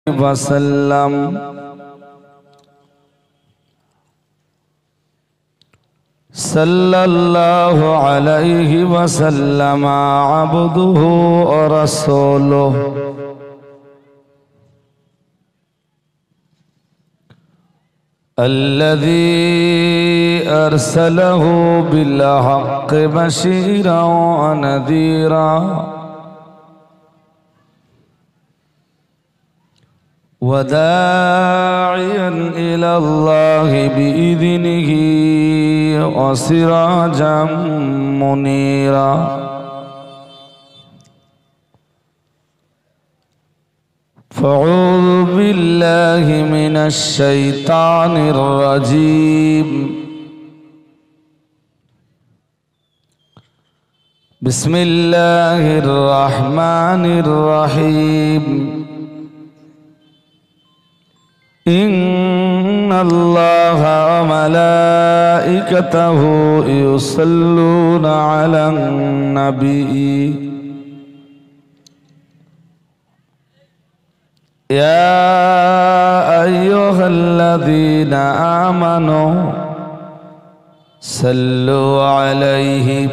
وسلم صلى الله عليه وسلم عبده ورسوله الذي أرسله بالحق بشيرا ونذيرا وداعيا إلى الله بإذنه وسراجا منيرا فأعوذ بالله من الشيطان الرجيم بسم الله الرحمن الرحيم إن الله وملائكته يصلون على النبي يا أيها الذين آمنوا صلوا عليه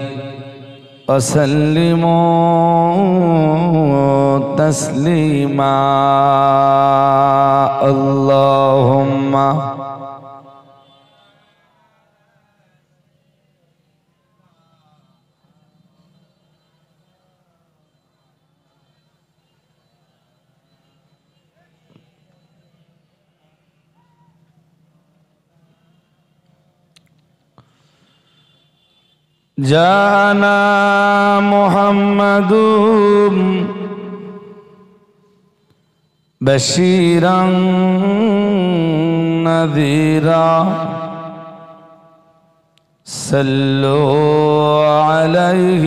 وسلموا تسليما اللهم جاءنا محمد بشيرا نذيرا صلوا عليه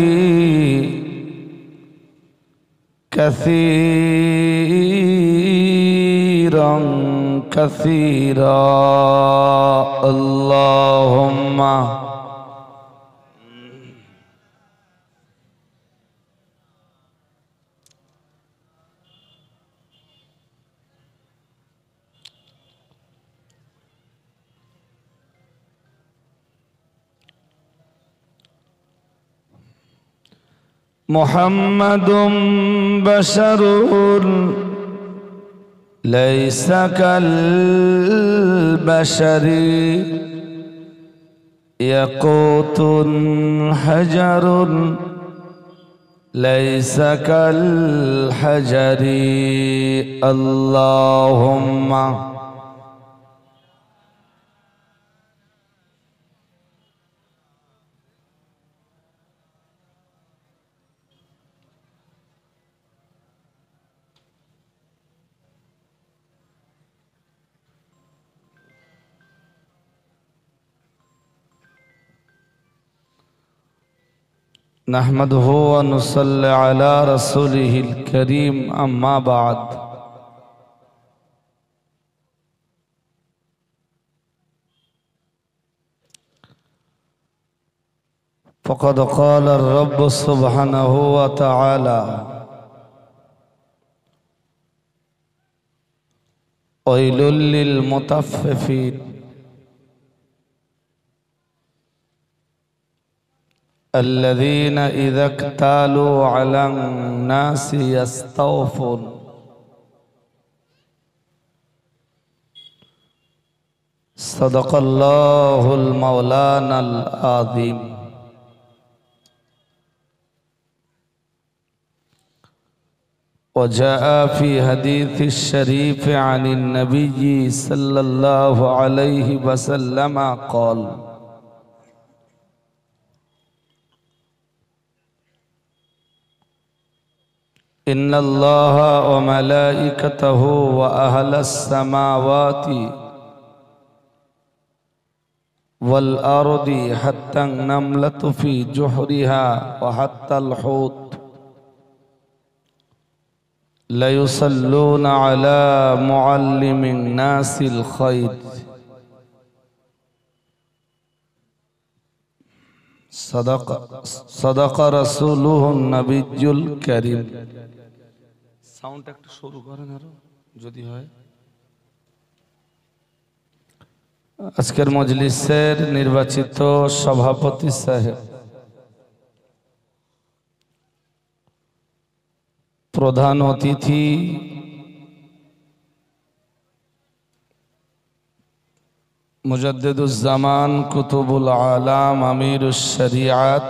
كثيرا كثيرا اللهم محمد بشر ليس كالبشر يقوت حجر ليس كالحجر اللهم نحمده ونصلي على رسوله الكريم أما بعد فقد قال الرب سبحانه وتعالى ويل للمطففين الذين إذا اكتالوا على الناس يستوفون صدق الله المولانا العظيم وجاء في حديث الشريف عن النبي صلى الله عليه وسلم قال إن الله وملائكته وأهل السماوات والأرض حتى النملة في جحرها وحتى الحوت ليصلون على معلم الناس الخير صدق رسوله النبي الكريم। Sound একটু শুরু করেন আরো যদি হয় আজকের মজলিসের নির্বাচিত সভাপতি সাহেব, প্রধান অতিথি মুজাদ্দিদুজ্জামান কুতুবুল আলাম আমিরুশ শরিয়াত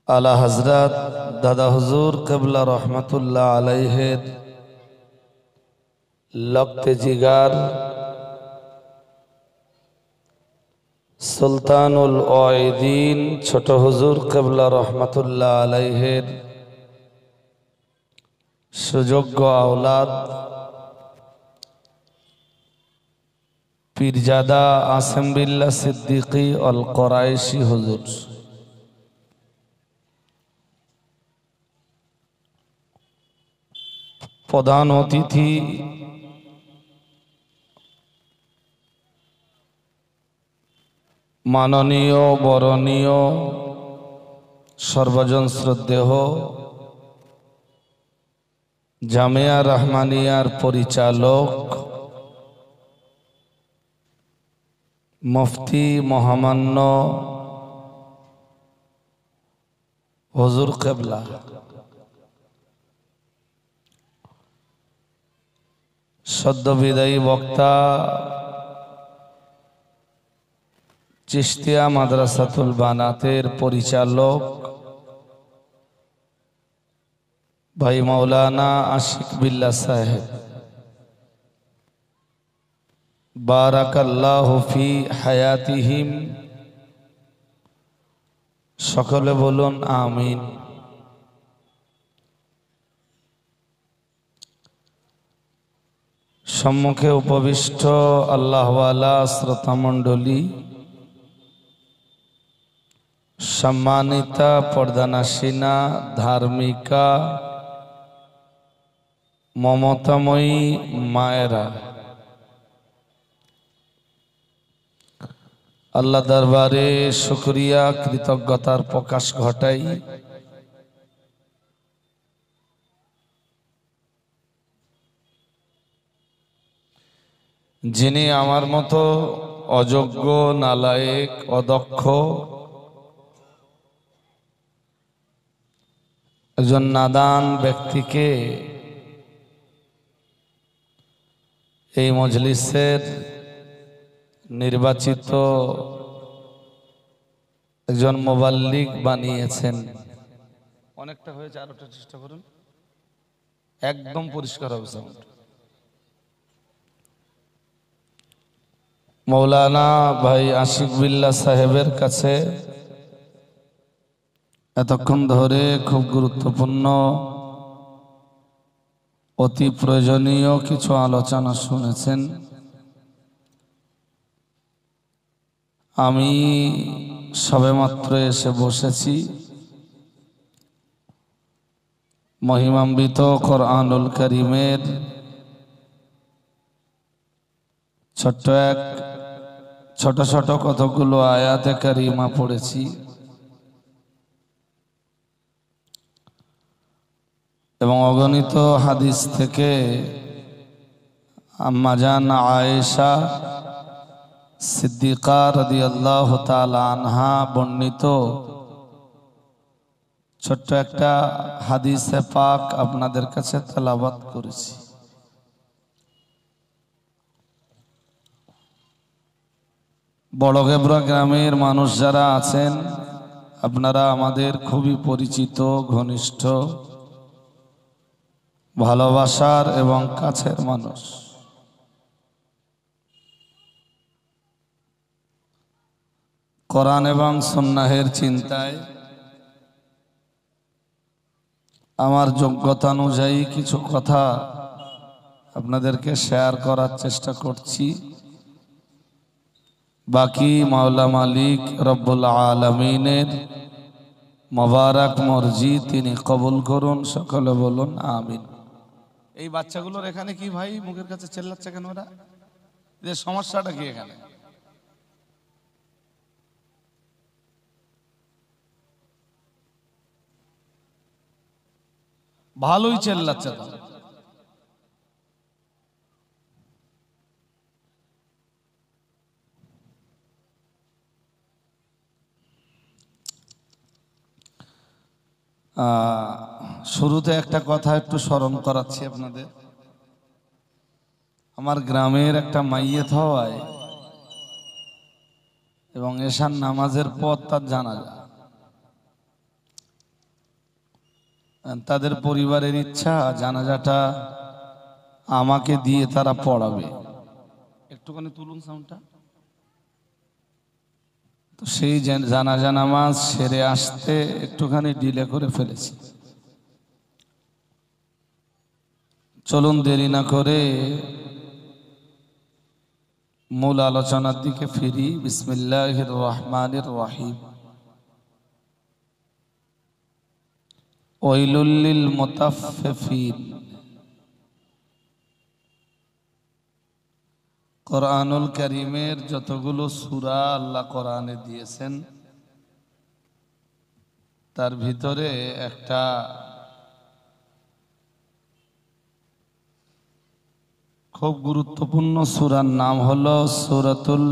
আলা হযরত দাদা হুজুর কিবলা রহমাতুল্লাহ আলাইহির লখতে জিগার সুলতানুল ওয়াইদিন ছোট হুজুর কিবলা রহমাতুল্লাহ আলাইহির সুযোগ্য আওলাদ পীরজাদা আসিম বিল্লাহ সিদ্দিকী আল কুরাইশি হুজুর, প্রধান অতিথি মাননীয় বরণীয় সর্বজন শ্রদ্ধেয় জামিয়া রহমানিয়ার পরিচালক মুফতি মহামান্য হুজুর কিবলা, সদ্য বিদায়ী বক্তা চিশতিয়া মাদ্রাসাতুল বানাতের পরিচালক ভাই মাওলানা আশিক বিল্লাহ সাহেব, বারাকাল্লাহু ফি হায়াতিহিম, সকলে বলুন আমিন। সম্মুখে উপবিষ্ট আল্লাহওয়ালা শ্রোতা মণ্ডলী, সম্মানিতা পর্দানাসীনা ধার্মিকা মমতাময়ী মায়েরা, আল্লাহ দরবারে শুকরিয়া কৃতজ্ঞতার প্রকাশ ঘটাই। যিনি আমার মতো অযোগ্য, নালায়েক, অদক্ষ একজন নাদান ব্যক্তিকে এই মজলিসের নির্বাচিত একজন মুবাল্লিগ বানিয়েছেন। অনেকটা হয়েছে, আরেকটা চেষ্টা করুন, একদম পরিষ্কার হবে সাউন্ড। মৌলানা ভাই আশিক বিল্লাহ সাহেবের কাছে এতক্ষণ ধরে খুব গুরুত্বপূর্ণ অতি প্রয়োজনীয় কিছু আলোচনা শুনেছেন। আমি সবেমাত্র এসে বসেছি। মহিমান্বিত কোরআনুল কারীমের ছোট ছোট কতগুলো আয়াতে কারিমা পড়েছি এবং অগণিত হাদিস থেকে আম্মা জান আয়েশা সিদ্দিকা রাদিয়াল্লাহু তাআলা আনহা বর্ণিত ছোট্ট একটা হাদিসে পাক আপনাদের কাছে তেলাওয়াত করেছি। বড়গেবরা গ্রামের মানুষ যারা আছেন আপনারা আমাদের খুবই পরিচিত, ঘনিষ্ঠ, ভালোবাসার এবং কাছের মানুষ। কোরআন এবং সুন্নাহের চিন্তায় আমার যোগ্যতা অনুযায়ী কিছু কথা আপনাদেরকে শেয়ার করার চেষ্টা করছি। বাকি মাওলা মালিক রব্বুল আলামিনের মোবারক মর্জি, তিনি কবুল করুন। সকলে বলুন আমিন। এই বাচ্চাগুলোর এখানে কি ভাই মুখের কাছে চেল্লাচ্ছে কেন? ওরা এদের সমস্যাটা কি এখানে? ভালোই চেল্লাচ্ছে তো। শুরুতে একটা কথা একটু স্মরণ করাচ্ছি আপনাদের। আমার গ্রামের একটা মাইয়েত হওয়ায় এবং এশার নামাজের পর তার জানাজা, তাদের পরিবারের ইচ্ছা জানাজাটা আমাকে দিয়ে তারা পড়াবে। একটুখানি তুলুন সাউন্ডটা। তো সেই জানাজা নামাজ সেরে আসতে একটুখানি ডিলে করে ফেলেছি। চলুন দেরি না করে মূল আলোচনার দিকে ফিরি। বিসমিল্লাহির রহমানির রহিম। ওয়াইলুল লিল মুতাফফিফিন। কোরআনুল কারীমের যতগুলো সূরা আল্লাহ কোরআনে দিয়েছেন তার ভিতরে একটা খুব গুরুত্বপূর্ণ সূরার নাম হলো সূরাতুল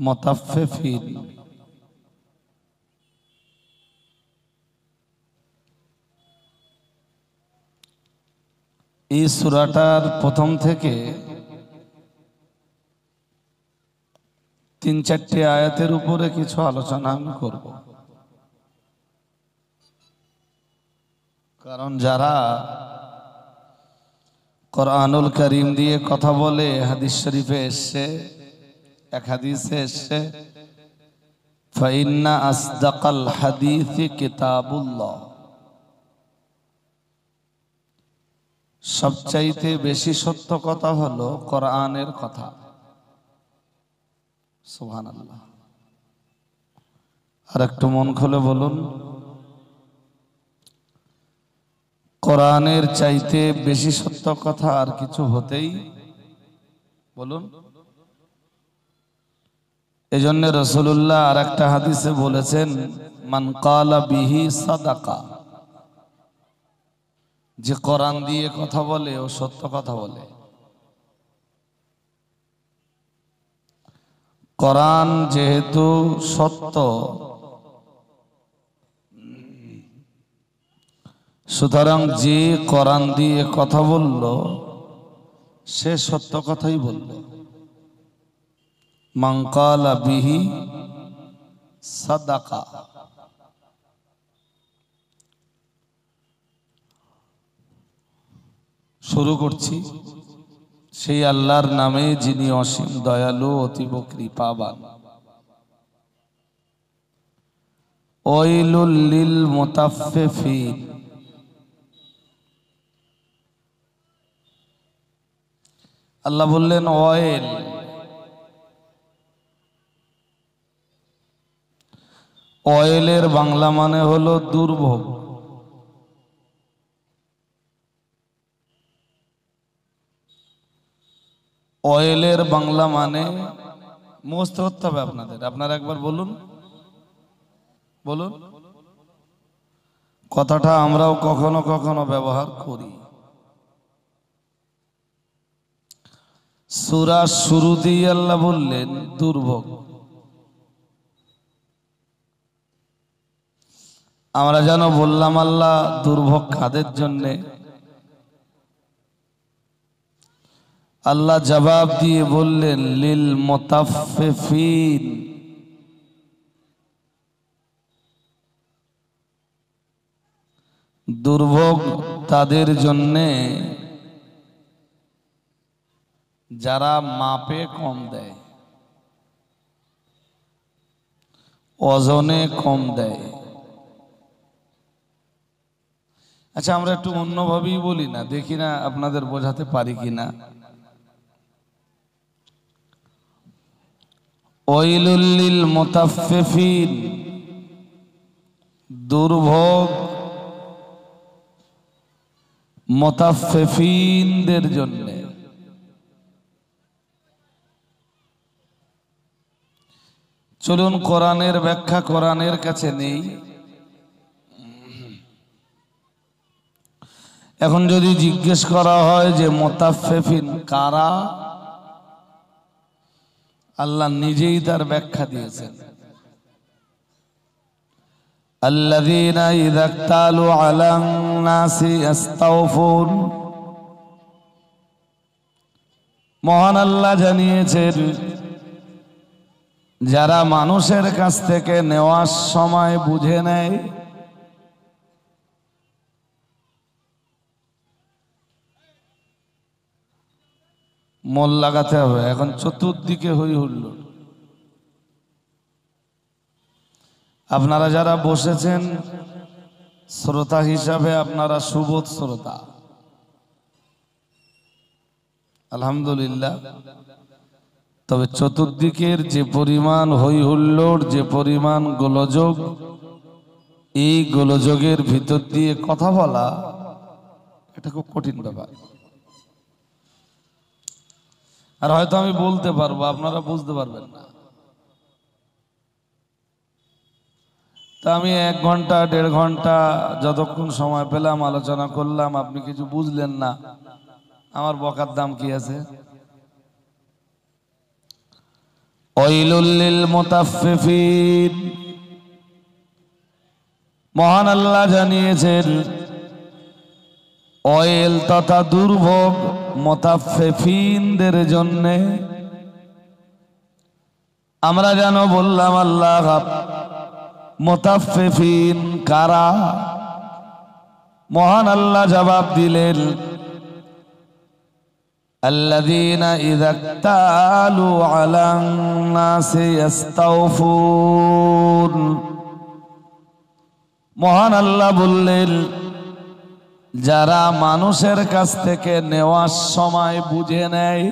মুতাফফিফিন। এই সূরাটার প্রথম থেকে ৩-৪টি আয়াতের উপরে কিছু আলোচনা আমি করব, কারণ যারা কোরআনুল কারীম দিয়ে কথা বলে, হাদিস শরীফে এসছে, এক হাদিসে এসছে ফাইন্না আসদাকাল হাদিসি কিতাবুল্লাহ, সবচাইতে বেশি সত্য কথা হলো কোরআনের কথা। সুবহানাল্লাহ। আর একটু মন খুলে বলুন, কোরআনের চাইতে বেশি সত্য কথা আর কিছু হতেই, বলুন। এজন্য রাসূলুল্লাহ আর একটা হাদিসে বলেছেন, মান ক্বালা বিহি সাদাকা, যে কোরআন দিয়ে কথা বলে ও সত্য কথা বলে। কোরআন যেহেতু সত্য, সুতরাং যে কোরআন দিয়ে কথা বলল সে সত্য কথাই বলল। মান ক্বালা বিহি সাদাকা। শুরু করছি সেই আল্লাহর নামে যিনি অসীম দয়ালু, অতীব কৃপাবান। ওয়াইলুল লিল মুতাফফিফিন। আল্লাহ বললেন ওয়াইল। ওয়াইলের বাংলা মানে হলো দুর্ভোগ। ওয়াইলের বাংলা মানে মুখস্থ করতে হবে আপনাদের। আপনারা একবার বলুন, বলুন। কথাটা আমরাও কখনো কখনো ব্যবহার করি। সূরার শুরুতেই আল্লাহ বললেন দুর্ভোগ। আমরা যেন বললাম আল্লাহ দুর্ভোগ কাদের জন্যে? আল্লাহ জবাব দিয়ে বললেন লিল মুতাফফিফিন। দুর্ভোগ তাদের জন্যে যারা মাপে কম দেয়, ওজনে কম দেয়। আচ্ছা, আমরা একটু অন্যভাবেই বলি না, দেখি না আপনাদের বোঝাতে পারি কিনা। ওয়াইলুল লিল মুতাফফিফিন, দুর্ভোগ মুতাফফিফিনদের জন্য। চলুন কোরআনের ব্যাখ্যা কোরআনের কাছে নেই। এখন যদি জিজ্ঞেস করা হয় যে মুতাফফিফিন কারা, আল্লাহ নিজেই তার ব্যাখ্যা দিয়েছেন। আল্লাযীনা ইযা ইক্তালু আলান নাসি ইস্তাওফুন, মহান আল্লাহ জানিয়েছেন যারা মানুষের কাছ থেকে নেওয়ার সময় বুঝে নেয়, মন লাগাতে হবে। এখন চতুর্দিকে হই হুল্লোড়। আপনারা যারা বসেছেন শ্রোতা হিসাবে আপনারা সুবোধ শ্রোতা, আলহামদুলিল্লাহ। তবে চতুর্দিকের যে পরিমাণ হই হুল্লোড়, যে পরিমাণ গোলযোগ, এই গোলযোগের ভিতর দিয়ে কথা বলা এটা খুব কঠিন ব্যাপার। আর হয়তো আমি বলতে পারবো, আপনারা বুঝতে পারবেন না। তা আমি 1 ঘন্টা 1.5 ঘন্টা যতক্ষণ সময় পেলাম আলোচনা করলাম, আপনি কিছু বুঝলেন না, আমার বকার দাম কি আছে? ওয়াইলুল লিল মুতাফফিফিন, মহান আল্লাহ জানিয়েছেন ওয়াইল তথা দুর্ভোগ মুতাফফিফিনদের জন্য। আমরা যেন বললাম আল্লাহ মুতাফফিফিন কারা? মহান আল্লাহ জবাব দিলেন আল্লাযীনা ইযা ইক্তালু আলান নাসি ইস্তাওফুন, মহান আল্লাহ বললেন যারা মানুষের কাছ থেকে নেওয়ার সময় বুঝে নেয়।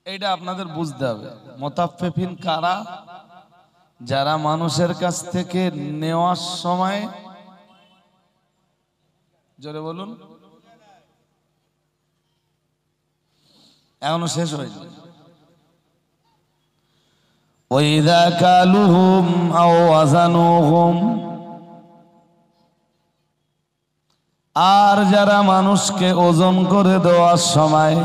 এটা আপনাদের বুঝতে হবে। মুতাফফিফিন কারা? যারা মানুষের কাছ থেকে নেওয়ার সময়, জোরে বলুন, এখনো শেষ হয়নি। ওয়াইযা কালুহুম আও ওয়াজানুহুম, আর যারা মানুষকে ওজন করে দেওয়ার সময়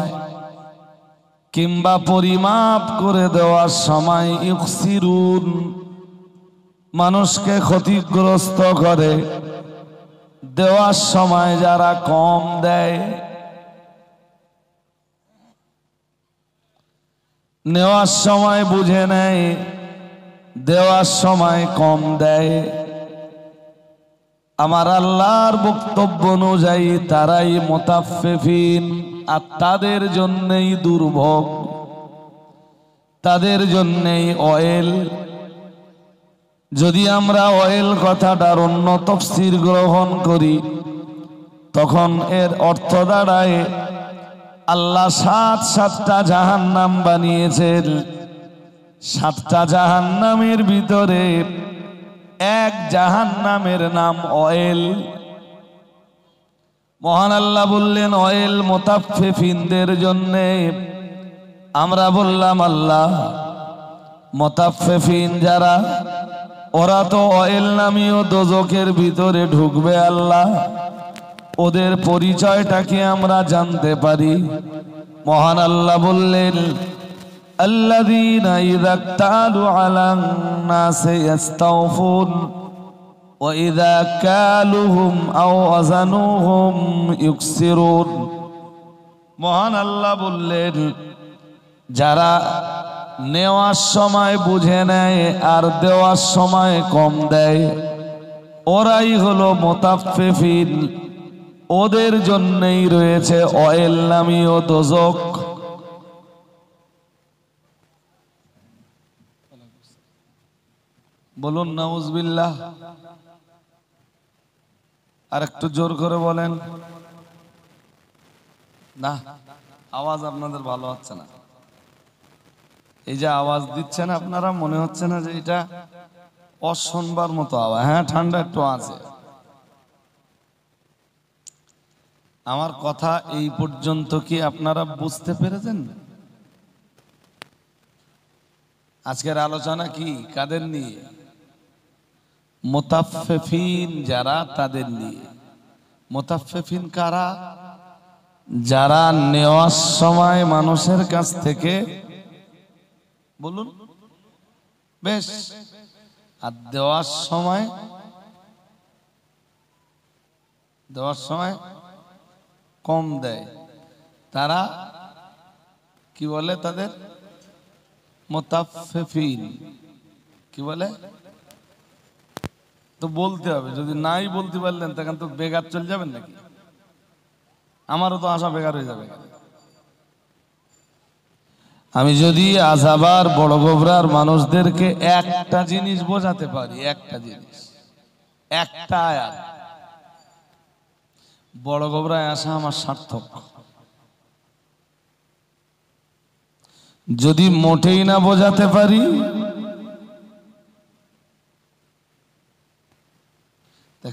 কিংবা পরিমাপ করে দেওয়ার সময় ইউখসিরুন, মানুষকে ক্ষতিগ্রস্ত করে দেওয়ার সময় যারা কম দেয়, নেওয়ার সময় বুঝে নেয়, দেওয়ার সময় কম দেয়, আমার আল্লাহর বক্তব্য অনুযায়ী তারাই মুতাফফিফিন। আর তাদের জন্যই দুর্ভোগ, তাদের জন্যই অয়েল। যদি আমরা অয়েল কথাটার অন্য তাফসীর গ্রহণ করি তখন এর অর্থ দাঁড়ায় আল্লাহ 7টা জাহান্নাম বানিয়েছেন, 7টা জাহান্নামের ভিতরে এক জাহান্নামের নাম অয়েল। মহান আল্লাহ বললেন অয়েল মুতাফফিফিনদের জন্য। আমরা বললাম আল্লাহ মুতাফফিফিন যারা, ওরা তো অয়েল নামীয় দোজখের ভিতরে ঢুকবে আল্লাহ, ওদের পরিচয়টা কি আমরা জানতে পারি? মহান আল্লাহ বললেন আল্লাযীনা ইযা ইক্তালু আলান নাসি ইস্তাওফুন ওয়া ইযা কালুহুম আও ওয়াজানুহুম ইউকসিরুন। মহান আল্লাহ বললেন যারা নেওয়ার সময় বুঝে নেয় আর দেওয়ার সময় কম দেয়, ওরাই হলো মুতাফফিফিন। ওদের জন্যই রয়েছে অয়েল নামীয় দোজখ। বলুন নাউজুবিল্লাহ। আর একটু জোর করে বলেন না, আওয়াজ আপনাদের ভালো হচ্ছে না। এই যে আওয়াজ দিচ্ছেন আপনারা, মনে হচ্ছে না যে এটা অশুনবার মতো আওয়াজ? হ্যাঁ, ঠান্ডা একটু আছে। আমার কথা এই পর্যন্ত কি আপনারা বুঝতে পেরেছেন? আজকের আলোচনা কি কাদের নিয়ে? মুতাফফিফিন যারা, তাদের নিয়ে। মুতাফফিফিন কারা? যারা নেওয়ার সময় মানুষের কাছ থেকে, বলুন বেশ, আর দেওয়ার সময় কম দেয়, তারা কি বলে? তাদের মুতাফফিফিন। কি বলে? তো বলতে হবে, যদি নাই বলতে পারলেন তখন তো বেকার চলে যাবেন নাকি? আমারও তো আশা বেকার হয়ে যাবে। আমি যদি আজাবার বড় গোবরার মানুষদেরকে একটা জিনিস বোঝাতে পারি, একটা জিনিস, একটা আয়াত, বড় গোবরায় আসা আমার সার্থক। যদি মোটেই না বোঝাতে পারি,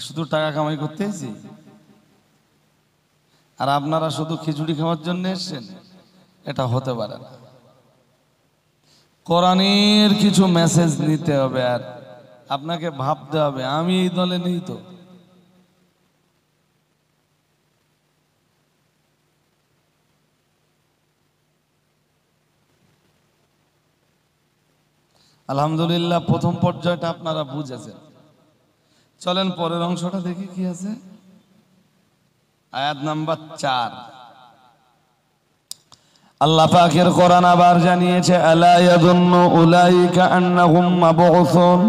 শুধু টাকা কামাই করতে এসেছি আর আপনারা শুধু খিচুড়ি খাওয়ার জন্য এসেছেন, এটা হতে পারে না। কোরআনের কিছু মেসেজ নিতে হবে, আর আপনাকে ভাবতে হবে আমি এই দলে নেই তো। আলহামদুলিল্লাহ, প্রথম পর্যায়টা আপনারা বুঝেছেন। চলেন পরের অংশটা দেখি কি আছে। আয়াত নাম্বার 4। আল্লাহ পাকের কোরআন আবার জানিয়েছে, আলা ইয়াযুন্নু উলাইকা আন্নাহুম মাবউসুন।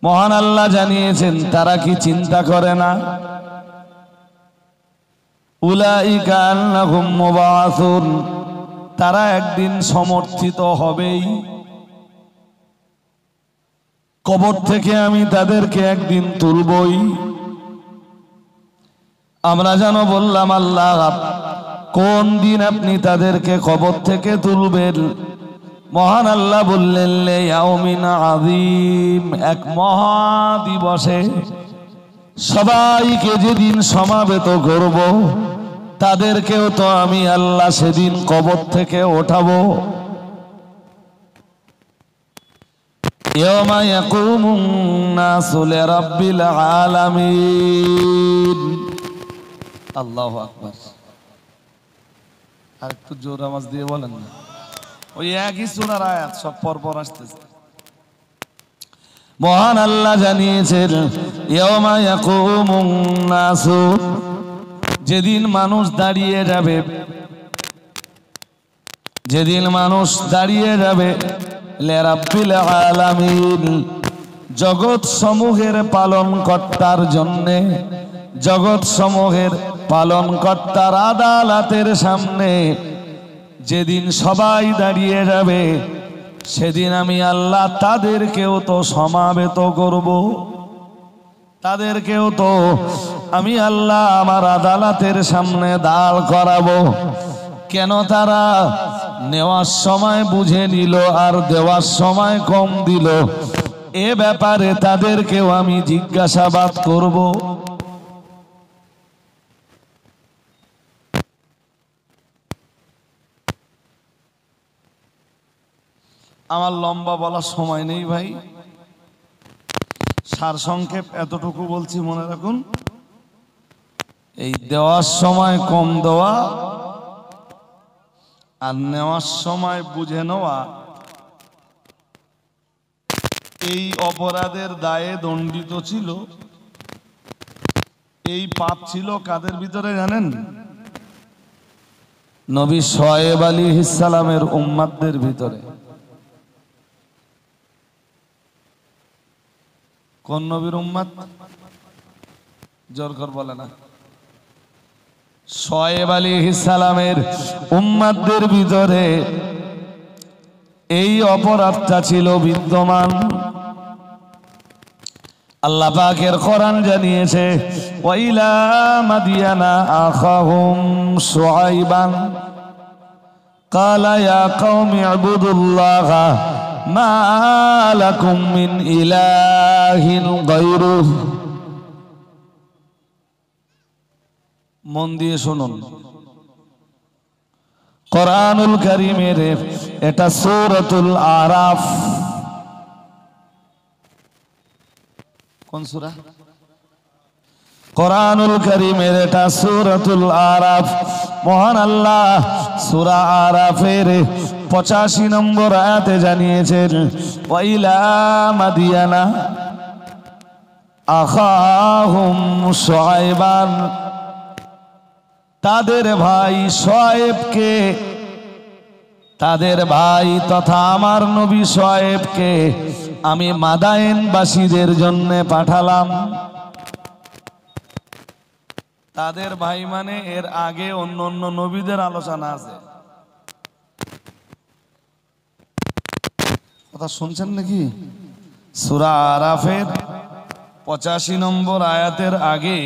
মহান আল্লাহ জানিয়েছেন, তারা কি চিন্তা করে না? উলাইকা আন্নাহুম মুবাআসুন, তারা একদিন সমর্থিত হবেই। কবর থেকে আমি তাদেরকে একদিন তুলবই। আমরা যেন বললাম, আল্লাহ কোন দিন আপনি তাদেরকে কবর থেকে তুলবেন? মহান আল্লাহ বললেন, লিয়াউমিন আযীম, এক মহা দিবসে, সবাইকে যেদিন সমাবেত করব, তাদেরকেও তো আমি আল্লাহ সেদিন কবর থেকে ওঠাবো। ইয়াওমা ইয়াকুমুন নাসু লিরাব্বিল আলামিন। আল্লাহু আকবার। আর একটু জোর আওয়াজ দিয়ে বলেন না, ওই একই সূরার আয়াত সব পরপর আসতেছে। মহান আল্লাহ জানিয়েছেন, ইয়াওমা ইয়াকুমুন নাসু, যেদিন মানুষ দাঁড়িয়ে যাবে, যেদিন মানুষ দাঁড়িয়ে যাবে, লিরাব্বিল আলামিন, জগৎ সমূহের পালন কর্তার জন্যে, জগৎ সমূহের পালন কর্তার আদালতের সামনে যেদিন সবাই দাঁড়িয়ে যাবে, সেদিন আমি আল্লাহ তাদেরকেও তো সমাবেত করব, তাদেরকেও তো আমি আল্লাহ আমার আদালতের সামনে দাঁড় করাবো। কেন? তারা নেওয়ার সময় বুঝে নিল আর দেওয়ার সময় কম দিল, এ ব্যাপারে তাদেরকেও আমি জিজ্ঞাসাবাদ করব। আমার লম্বা বলার সময় নেই ভাই, সারসংক্ষেপ এতটুকু বলছি, মনে রাখুন। এই দেওয়ার সময় কম দেওয়া আর নেওয়ার সময় বুঝে নেওয়া, এই অপরাধের দায়ে দণ্ডিত ছিল। এই পাপ ছিল কাদের ভিতরে জানেন? নবী শুআয়ব আলাইহিস সালামের উম্মতদের ভিতরে। কোন নবীর উম্মত? জোর করে বলে না। শুআয়ব আলাইহিস সালামের উম্মতদের ভিতরে এই অপরাধটা ছিল বিদ্যমান। আল্লাহ পাকের কোরআন জানিয়েছে, ওয়াইলা মাদিয়ানা আখাহুম শুআইবান ক্বালা ইয়া কওমি ইবুদুল্লাহা মা লাকুম মিন ইলাহিন গায়রুহু। মন দিয়ে শুনুন, কোরআনুল কারীমের এটা সূরাতুল আরাফ। কোন সূরা? কোরআনুল কারীমের এটা সূরাতুল আরাফ। মহান আল্লাহ সূরা আরাফের 85 নম্বর আয়াতে জানিয়েছেন, ওয়া ইলা মাদিয়ানা আখাহুম শুআয়বান, তাদের ভাই শুআয়বকে, তাদের ভাই তথা আমার নবী শুআয়বকে আমি মাদায়েনবাসীদের জন্য পাঠালাম। তাদের ভাই মানে এর আগে অন্য অন্য নবীদের আলোচনা আছে। কথা শুনছেন নাকি? সূরা আরাফের 85 নম্বর আয়াতের আগে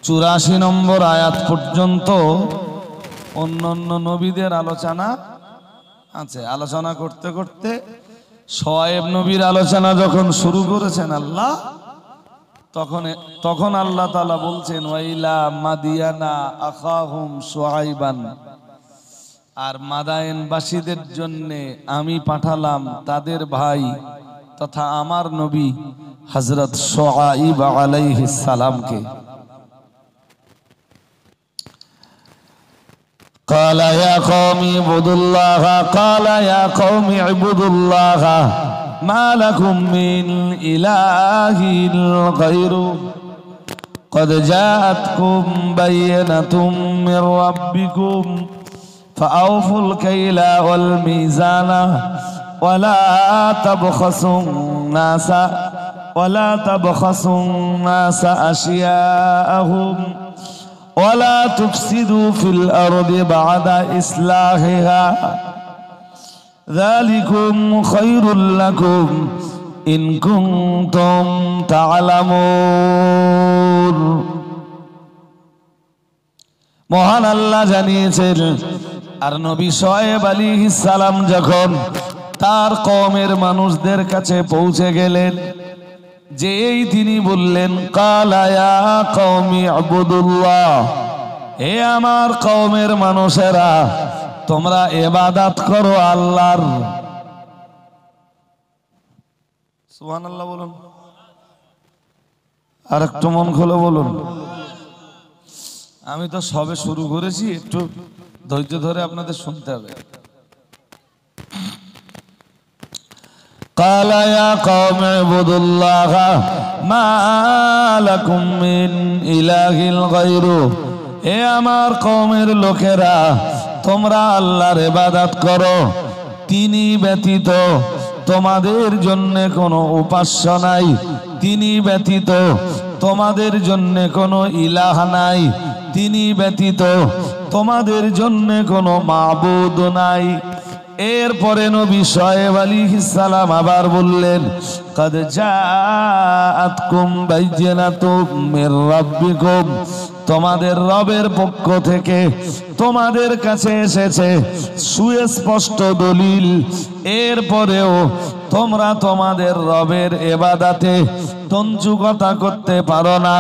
84 নম্বর আয়াত পর্যন্ত অন্য অন্য নবীদের আলোচনা আছে। আলোচনা করতে করতে শুআয়ব নবীর আলোচনা যখন শুরু করেছেন আল্লাহ, তখন আল্লাহ তাআলা বলছেন, ওয়াইলা মাদিয়ানা আখাহুম শুআয়বান, আর মাদায়েনবাসীদের জন্য আমি পাঠালাম তাদের ভাই তথা আমার নবী হযরত শুআয়ব আলাইহিস সালামকে। قال يا قوم اعبدوا الله قال يا قوم اعبدوا الله ما لكم من إله غيره قد جاءتكم بينة من ربكم فأوفوا الكيل والميزان ولا تبخسوا الناس أشياءهم ولا تفسدوا في الأرض بعد إصلاحها ذلكم خير لكم إن كنتم تعلمون। মহান আল্লাহ জানিয়েছেন, আর নবী শুআয়ব আলাইহিস সালাম যখন তার কওমের মানুষদের কাছে পৌঁছে গেলেন, যেই তিনি বললেন, কালা ইয়া কওমি ইবুদুল্লাহ, হে আমার কওমের মানুষেরা, তোমরা ইবাদত করো আল্লাহর। সুবহানাল্লাহ বলুন, আর একটু মন খুলে বলুন। আমি তো সবে শুরু করেছি, একটু ধৈর্য ধরে আপনাদের শুনতে হবে। قال يا قوم اعبدوا الله ما لكم من إله غيره, হে আমার কওমের লোকেরা, তোমরা আল্লাহর ইবাদত করো, তিনি ব্যতীত তোমাদের জন্য কোনো উপাস্য নাই, তিনি ব্যতীত তোমাদের জন্য কোনো ইলাহ নাই, তিনি ব্যতীত তোমাদের জন্য কোনো মাবুদ নাই। এরপরে নবী শুআয়ব আলাইহিস সালাম আবার বললেন, قد جاءتكم بينة من ربكم, তোমাদের রবের পক্ষ থেকে তোমাদের কাছে এসেছে সুস্পষ্ট দলিল। এরপরেও তোমরা তোমাদের রবের ইবাদতে তঞ্চুকতা করতে পারো না,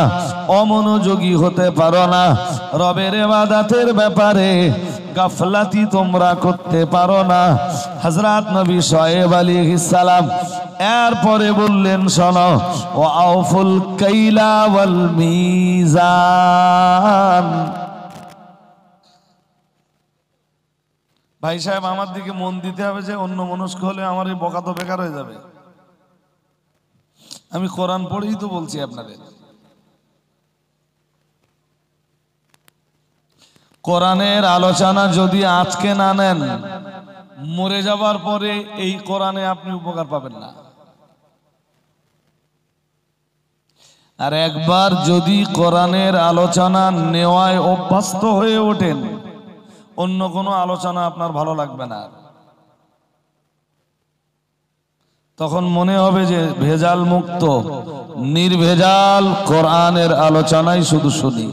অমনোযোগী হতে পারো না, রবের ইবাদতের ব্যাপারে গাফলাতি তোমরা করতে পারো না। হযরত নবী শুআয়ব আলাইহিস সালাম এরপরে বললেন, শোনো, ওয়া আউফুল কাইলা ওয়াল মিজান। ভাই সাহেব, আমার দিকে মন দিতে হবে, যে অন্য মনস্ক হলে আমার এই বকা তো বেকার হয়ে যাবে। আমি কোরআন পড়েই তো বলছি আপনাদের। কোরআনের আলোচনা যদি আজকে না নেন, মরে যাবার পরে এই কোরআনে আপনি উপকার পাবেন না। আর একবার যদি কোরআনের আলোচনা নেওয়ায় অভ্যস্ত হয়ে ওঠেন, অন্য কোনো আলোচনা আপনার ভালো লাগবে না। তখন মনে হবে যে ভেজাল মুক্ত নির্ভেজাল কোরআনের আলোচনাই শুধু শুনি।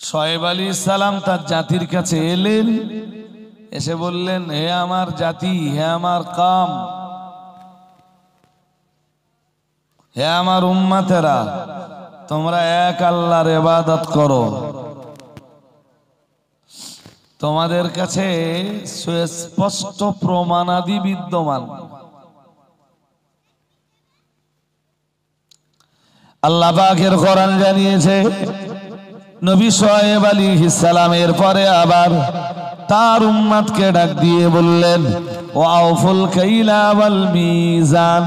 শুআয়ব আলাইহিস সালাম তার জাতির কাছে এলেন, এসে বললেন, হে আমার জাতি, হে আমার কওম, হে আমার উম্মতেরা, তোমরা এক আল্লাহর ইবাদত করো। তোমাদের কাছে সুস্পষ্ট প্রমাণাদি বিদ্যমান। আল্লাহ পাকের কোরআন জানিয়েছে নবী শুআয়ব আলাইহিস সালামের পরে আবার তার উম্মতকে ডাক দিয়ে বললেন ওয়াউফুল কাইলা ওয়াল মিজান।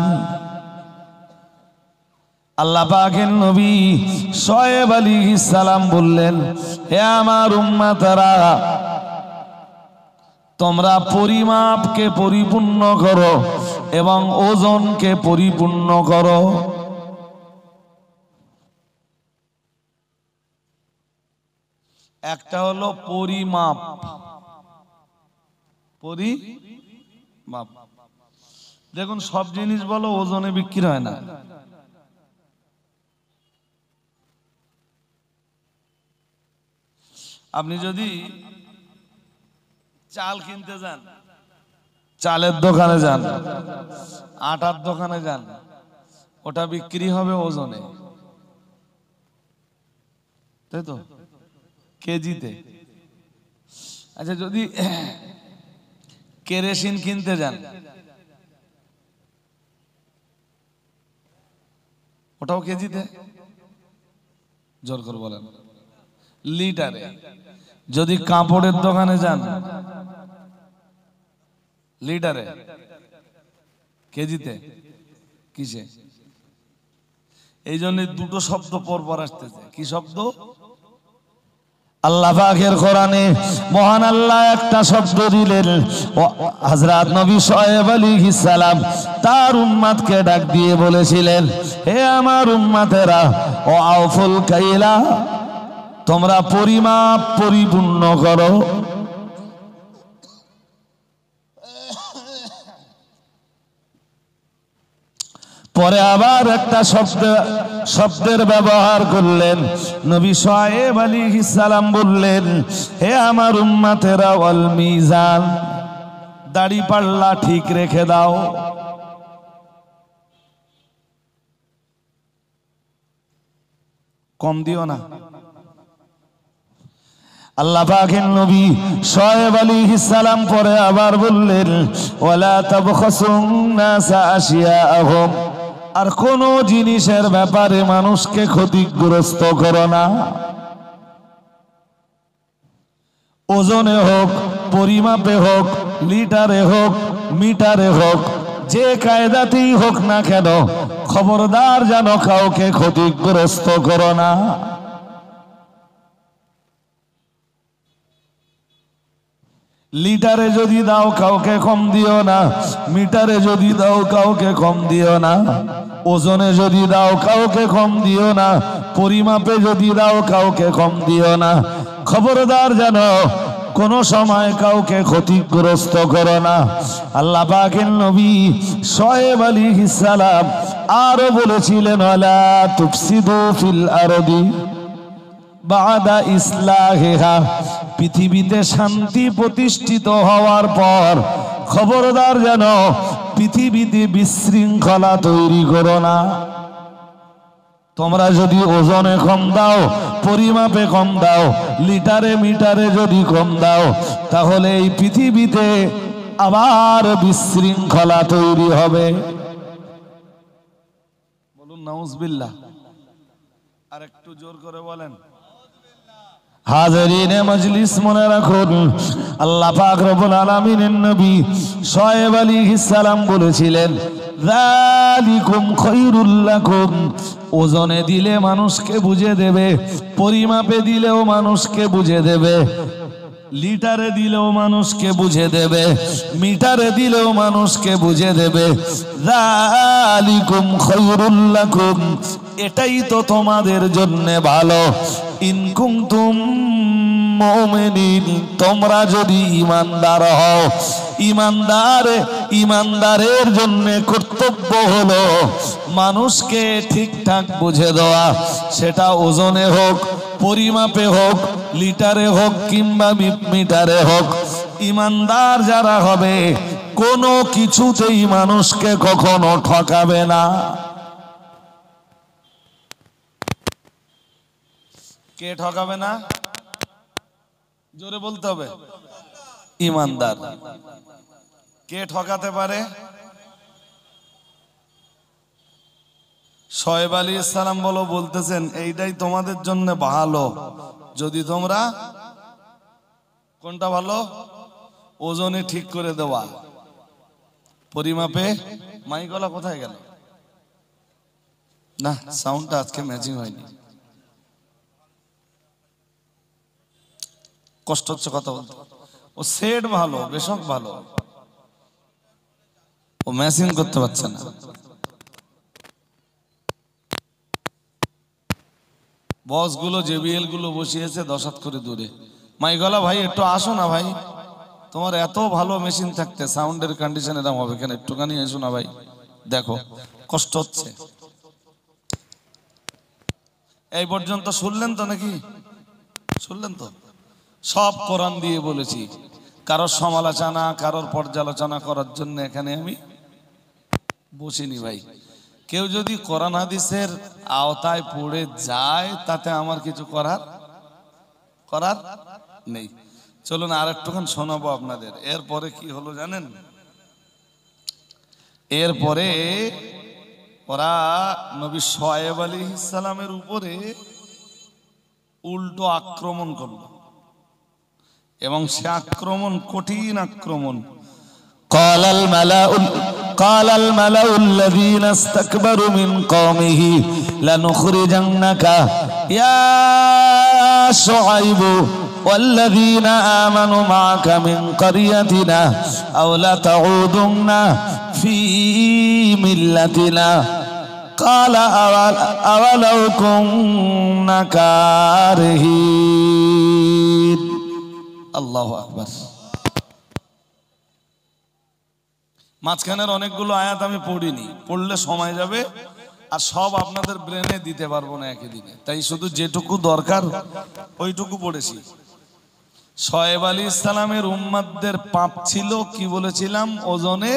আল্লাহ পাকের নবী শুআয়ব আলাইহিস সালাম বললেন, হে আমার উম্মতরা, তোমরা পরিমাপকে পরিপূর্ণ করো এবং ওজনকে পরিপূর্ণ করো। একটা হলো পরিমাপ, পরিমাপ। দেখুন সব জিনিস বলো ওজনে বিক্রি হয় না। আপনি যদি চাল কিনতে যান, চালের দোকানে যান, আটার দোকানে যান, ওটা বিক্রি হবে ওজনে, তাই তো, কেজিতে। আচ্ছা যদি কেরোসিন কিনতে যান, ওটাও কেজিতে, জোর করে বলেন, লিটারে। যদি কাপড়ের দোকানে যান, লিটারে, কেজিতে, কিসে? এই জন্য দুটো শব্দ পরপর আসতেছে। কি শব্দ? আল্লাহ পাকের কোরআনে মহান আল্লাহ একটা শব্দ দিলেন। হযরত নবী শুআয়ব আলাইহিস সালাম তার উম্মতকে ডাক দিয়ে বলেছিলেন, হে আমার উম্মতেরা, ওয়াউফুল কাইলা, তোমরা পরিমাপ পরিপূর্ণ করো। পরে আবার একটা শব্দের ব্যবহার করলেন। নবী শুআয়ব আলাইহিস সালাম বললেন, হে আমার উম্মতেরা, ওয়াল মিজান, দাড়ি পাল্লা ঠিক রেখে দাও। কম দিও না। আল্লাহ পাকের নবী শুআয়ব আলাইহিস সালাম পরে আবার বললেন, ওয়ালা তাবখাসুন নাসা আশিয়াআহুম, আর কোন জিনিসের ব্যাপারে মানুষকে ক্ষতিগ্রস্ত করো না। ওজনে হোক, পরিমাপে হোক, লিটারে হোক, মিটারে হোক, যে কায়দাতেই হোক না কেন, খবরদার যেন কাউকে ক্ষতিগ্রস্ত করো না। লিটারে যদি দাও কাউকে কম দিও না, মিটারে যদি দাও কাউকে কম দিও না, ওজনে যদি দাও কাউকে কম দিও না, পরিমাপে যদি দাও কাউকে কম দিও না। খবরদার যেন কোন সময় কাউকে ক্ষতিগ্রস্ত করো না। আল্লাহ পাকের নবী শুআয়ব আলাইহিস সালাম আরো বলেছিলেন, ওয়ালা তুফসিদু ফিল আরদি বাদা ইসলাহিহা, পৃথিবীতে শান্তি প্রতিষ্ঠিত হওয়ার পর খবরদার যেন পৃথিবীতে বিশৃঙ্খলা তৈরি করো না। তোমরা যদি ওজনে কম দাও, পরিমাপে কম দাও, লিটারে মিটারে যদি কম দাও, তাহলে এই পৃথিবীতে আবার বিশৃঙ্খলা তৈরি হবে। বলুন নাউজুবিল্লাহ। আর একটু জোর করে বলেন। হাজিরিনে মজলিস, মনে রাখুন আল্লাহ পাক রব্বুল আলামিনের নবী শুআয়ব আলাইহিস সালাম বলেছিলেন, যালিকুম খায়রুল লাকুম, ওজনে দিলে মানুষকে বুঝে দেবে, পরিমাপে দিলেও মানুষকে বুঝে দেবে, লিটারে দিলেও মানুষকে বুঝে দেবে, মিটারে দিলেও মানুষকে বুঝে দেবে। যালিকুম খায়রুল লাকুম, এটাই তো তোমাদের জন্য ভালো। ইন কুনতুম মুমিনিন, তোমরা যদি ঈমানদার হও। ঈমানদারের জন্য কর্তব্য হলো মানুষকে ঠিকঠাক বুঝে দেওয়া, সেটা ওজনে হোক, পরিমাপে হোক, লিটারে হোক কিংবা মিটারে হোক। ঈমানদার যারা হবে কোনো কিছুতেই মানুষকে কখনো ঠকাবে না। কে ঠকাবে না? জোরে বলতে হবে, ইমানদার। কে ঠকাতে পারে? শোয়েব আলাইহিস সালাম বলতেছেন এইটাই তোমাদের জন্য ভালো যদি তোমরা কোনটা ভালো? ওজনে ঠিক করে দেওয়া, পরিমাপে। মাইকলা কোথায় গেল? না, সাউন্ডটা আজকে ম্যাচিং হয়নি, কষ্ট হচ্ছে কথা বলতে। ও সেট ভালো, বেশক ভালো, ও ম্যাচিং করতে পারছে না। বস গুলো জেবিএল গুলো বসিয়েছে 10 হাত করে দূরে। মাইকলা ভাই একটু আসো না ভাই, তোমার এত ভালো মেশিন থাকতে সাউন্ডের কন্ডিশন এরকম হবে কেন? একটুখানি এসো না ভাই, দেখো কষ্ট হচ্ছে। এই পর্যন্ত শুনলেন তো নাকি? শুনলেন তো? সব কোরআন দিয়ে বলেছি, কারোর সমালোচনা কারোর পর্যালোচনা করার জন্য এখানে আমি বসিনি ভাই। কেউ যদি কোরআন হাদিসের আওতায় পড়ে যায় তাতে আমার কিছু করার নেই। চলুন আর একটুখান শোনাবো আপনাদের। এরপরে কি হলো জানেন? এরপরে ওরা নবী শোয়েব আলাইহিস সালামের উপরে উল্টো আক্রমণ করলো, এবং সে আক্রমণ কঠিন আক্রমণ। قال الملأ الذين استكبروا من قومه لنخرجنك يا شعيب والذين آمنوا معك من قريتنا أو لتعودن في ملتنا قال أولو كنا كارهين الله أكبر। মাঝখানের অনেকগুলো আয়াত আমি পড়িনি, পড়লে সময় যাবে আর সব আপনাদের ব্রেনে দিতে পারবো না একই দিনে, তাই শুধু যেটুকু দরকার ওইটুকু পড়েছি। শোয়েব আলাইহিস সালামের উম্মতদের পাপ ছিল কি বলেছিলাম? ওজনে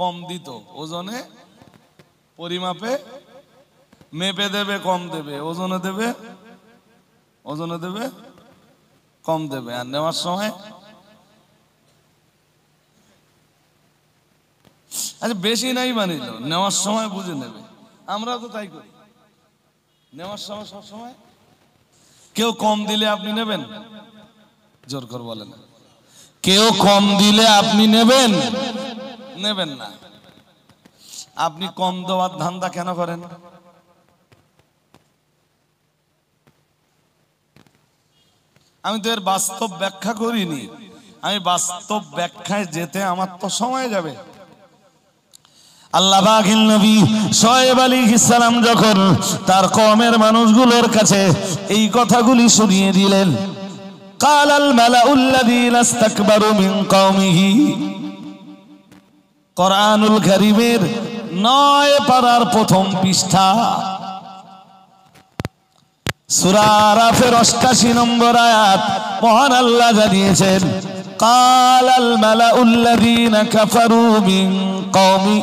কম দিত, ওজনে পরিমাপে মেপে দেবে কম দেবে, ওজনে দেবে কম দেবে, আর নেওয়ার সময় আচ্ছা বেশি নাই মানিল, নেওয়ার সময় বুঝে নেবে। আমরা তো তাই করি, নেওয়ার সময় সব সময়। কেউ কম দিলে আপনি নেবেন? জোর করে বলেন। কেউ কম দিলে আপনি নেবেন না। আপনি কম দেওয়ার ধান্দা কেন করেন? আমি তো এর বাস্তব ব্যাখ্যা করিনি, আমি বাস্তব ব্যাখ্যায় যেতে আমার তো সময় যাবে। আল্লাহ পাকের নবী শোয়েব আলাইহিস সালাম যখন তার কওমের মানুষগুলোর কাছে এই কথাগুলি শুনিয়ে দিলেন, কালাল মালাউল লাযীনা ইসতাকবারু মিন কওমিহি, কোরআনুল কারীমের 9 পারার প্রথম পৃষ্ঠা, সূরা আরাফের 88 নম্বর আয়াত। মহান আল্লাহ জানিয়েছেন, কালাল মালাউল লাযীনা কাফারু মিন কওমি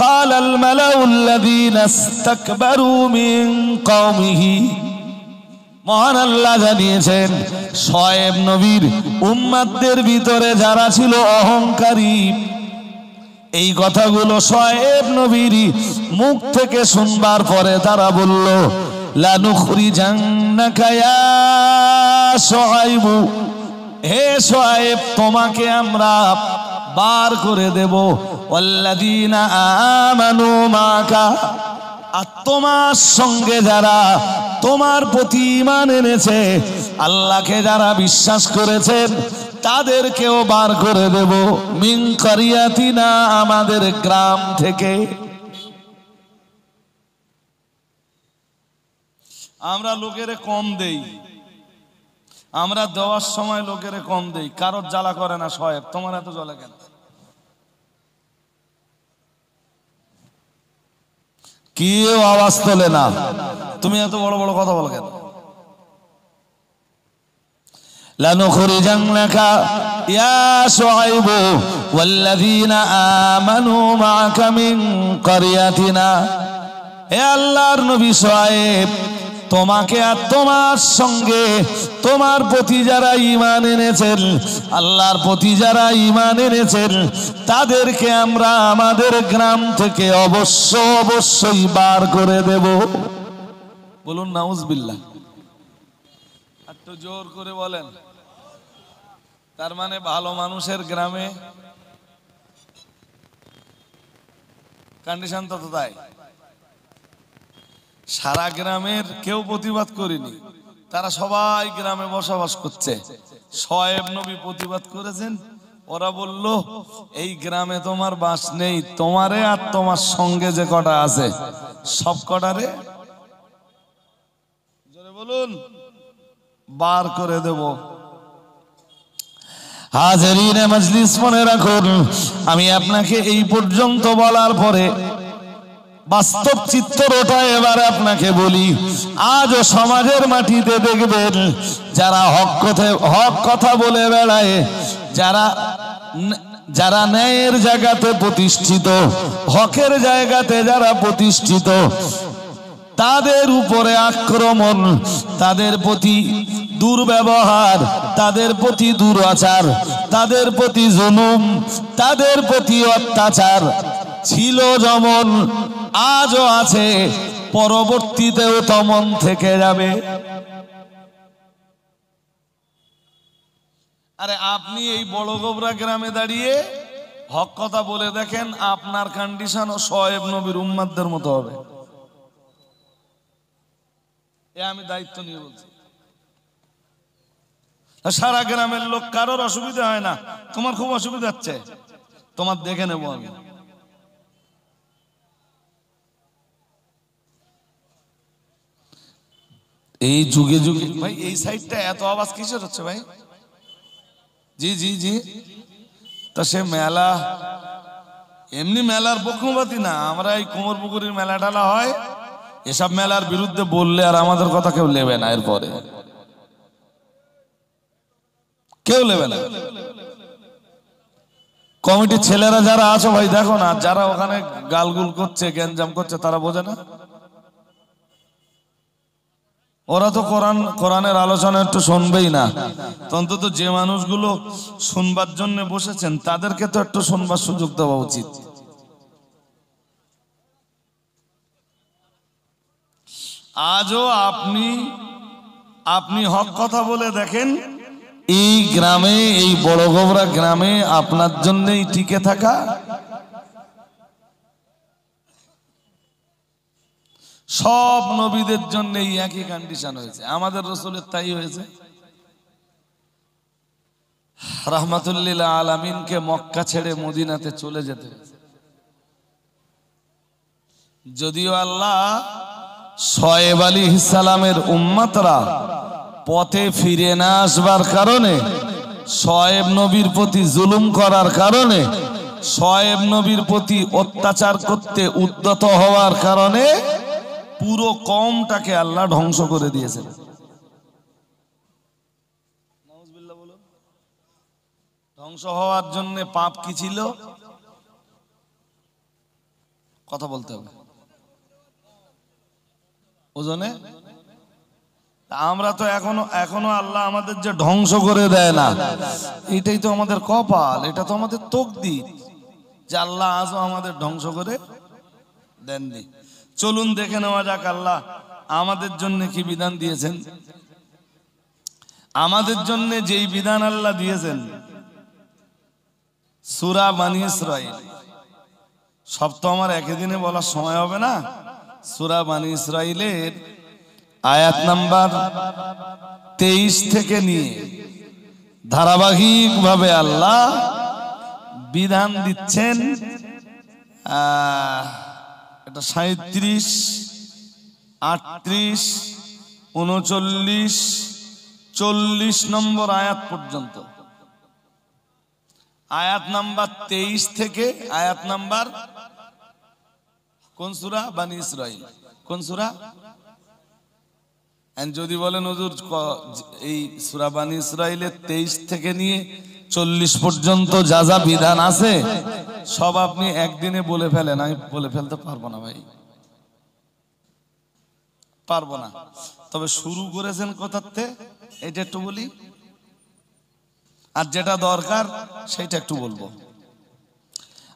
قال الملأ الذين استكبروا من قومه। মহান আল্লাহ জানিয়েছেন শোয়েব নবীর উম্মতদের ভিতরে যারা ছিল অহংকারী, এই কথাগুলো শোয়েব নবীর মুখ থেকে শুনবার পরে তারা বলল, লানুখরিজান্নাকা ইয়া শুআইব, হে শোয়েব তোমাকে আমরা বার করে দেব, ওয়াল্লাযীনা আমানু মাকা, আর তোমার সঙ্গে যারা তোমার প্রতি ঈমান এনেছে, আল্লাহকে যারা বিশ্বাস করেছেন তাদেরকেও বার করে দেব, মিন কারিয়াতিনা, আমাদের গ্রাম থেকে। আমরা লোকেরে কম দেই, আমরা দেওয়ার সময় লোকেরে কম দেই, কারোর জ্বালা করে না। শোয়েব তোমার এত জ্বালা কেন? কেউ আওয়াজ তোলে না, তুমি এত বড় বড় কথা বল কেন? লানুখরিজান্নাকা ইয়া শুআইব ওয়াল্লাযীনা আমানু মাআকা মিন কারিয়াতিনা, হে আল্লাহর নবী শোয়েব তোমাকে আর তোমার সঙ্গে তোমার প্রতি যারা ঈমান এনেছেন, আল্লাহর প্রতি যারা ঈমান এনেছেন, তাদেরকে আমরা আমাদের গ্রাম থেকে অবশ্যই বার করে দেব। বলুন নাউজুবিল্লাহ। একটু জোর করে বলেন। তার মানে ভালো মানুষের গ্রামে কন্ডিশন তো তাই। সারা গ্রামের কেউ প্রতিবাদ করেনি, তারা সবাই গ্রামে বসবাস করছে। শোয়েব নবী প্রতিবাদ করেছেন, ওরা বলল এই গ্রামে তোমার বাস নেই, তোমারে আর তোমার সঙ্গে যে কটা আছে সব কটারে জোরে বলুন বার করে দেব। হাজিরিনে মজলিস, মনে রাখুন, আমি আপনাকে এই পর্যন্ত বলার পরে বাস্তব চিত্রটা এবার আপনাকে বলি। আজও সমাজের মাটিতে দেখবেন যারা হক কথা বলে বেড়ায়, যারা ন্যায়ের জায়গাতে প্রতিষ্ঠিত, হকের জায়গাতে যারা প্রতিষ্ঠিত, তাদের উপরে আক্রমণ, তাদের প্রতি দুর্ব্যবহার, তাদের প্রতি দুরাচার, তাদের প্রতি জুলুম, তাদের প্রতি অত্যাচার ছিল যেমন, আজও আছে, পরবর্তীতেও তেমন থেকে যাবে। আরে আপনি এই বড় গোবরা গ্রামে দাঁড়িয়ে হক কথা বলে দেখেন, আপনার কন্ডিশনও শোয়েব নবীর উম্মতদের মতো হবে। এ আমি দায়িত্ব নিয়ে বলছি। সারা গ্রামের লোক কারোর অসুবিধা হয় না, তোমার খুব অসুবিধা হচ্ছে, তোমার দেখে নেবো আমি। এই যুগে যুগে ভাই এই সাইডটা এত আওয়াজ কিসের হচ্ছে ভাই? জি জি জি, তা সে মেলা এমনি মেলার পক্ষপাতী না, আমরা এই কুমোরপুকুরের মেলা টালা হয়, এসব মেলার বিরুদ্ধে বললে আর আমাদের কথা কেউ নেবে না, এরপরে কেউ নেবে না। কমিটির ছেলেরা যারা আছো ভাই দেখো না, যারা ওখানে গালগুল করছে, গ্যাঞ্জাম করছে, তারা বোঝে না? ওরা তো কোরআনের আলোচনা একটু শুনবেই না। অন্তত যে মানুষগুলো শুনবার জন্য বসেছেন তাদেরকে তো একটু শুনবার সুযোগ দেওয়া উচিত। আজও আপনি হক কথা বলে দেখেন, এই গ্রামে, এই বড় গোবরা গ্রামে আপনার জন্যই টিকে থাকা সব নবীদের জন্য এই একই কন্ডিশন হয়েছে, আমাদের রাসূলের তাই হয়েছে। রাহমাতুল্লিল আলামিনকে মক্কা ছেড়ে মদিনাতে চলে যেতে হয়েছে। যদিও আল্লাহ শোয়েব আলাইহিস সালামের উম্মতরা পথে ফিরে না আসবার কারণে, শোয়েব নবীর প্রতি জুলুম করার কারণে, শোয়েব নবীর প্রতি অত্যাচার করতে উদ্যত হওয়ার কারণে পুরো কওমটাকে আল্লাহ ধ্বংস করে দিয়েছেন। ধ্বংস হওয়ার জন্য পাপ কি ছিল? কথা বলতে হবে ওজনে। আমরা তো এখনো আল্লাহ আমাদের যে ধ্বংস করে দেয় না, এটাই তো আমাদের কপাল, এটা তো আমাদের তাকদীর যে আল্লাহ আজও আমাদের ধ্বংস করে দেননি। চলুন দেখে নেওয়া যাক আল্লাহ আমাদের জন্য কি বিধান দিয়েছেন। আমাদের জন্য যেই বিধান আল্লাহ দিয়েছেন, সূরা বনী ইসরাঈল, সব তো আমার একই দিনে বলার সময় হবে না। সূরা বনী ইসরাঈলের আয়াত নাম্বার 23 থেকে নিয়ে ধারাবাহিকভাবে আল্লাহ বিধান দিচ্ছেন। এটা 37, 38, 39, 40 নম্বর আয়াত পর্যন্ত। আয়াত নাম্বার 23 থেকে আয়াত নাম্বার কোন সূরা? বনী ইসরাঈল। কোন সূরা? যদি বলেন হুজুর এই সূরা বনী ইসরাঈলের 23 থেকে নিয়ে 40 পর্যন্ত যা যা বিধান আছে সব আপনি একদিনে বলে ফেলেন, আমি বলে ফেলতে পারবো না ভাই। পারবো না। তবে শুরু করেছেন কোথাতে এটা একটু বলি, আর যেটা দরকার সেটা একটু বলবো।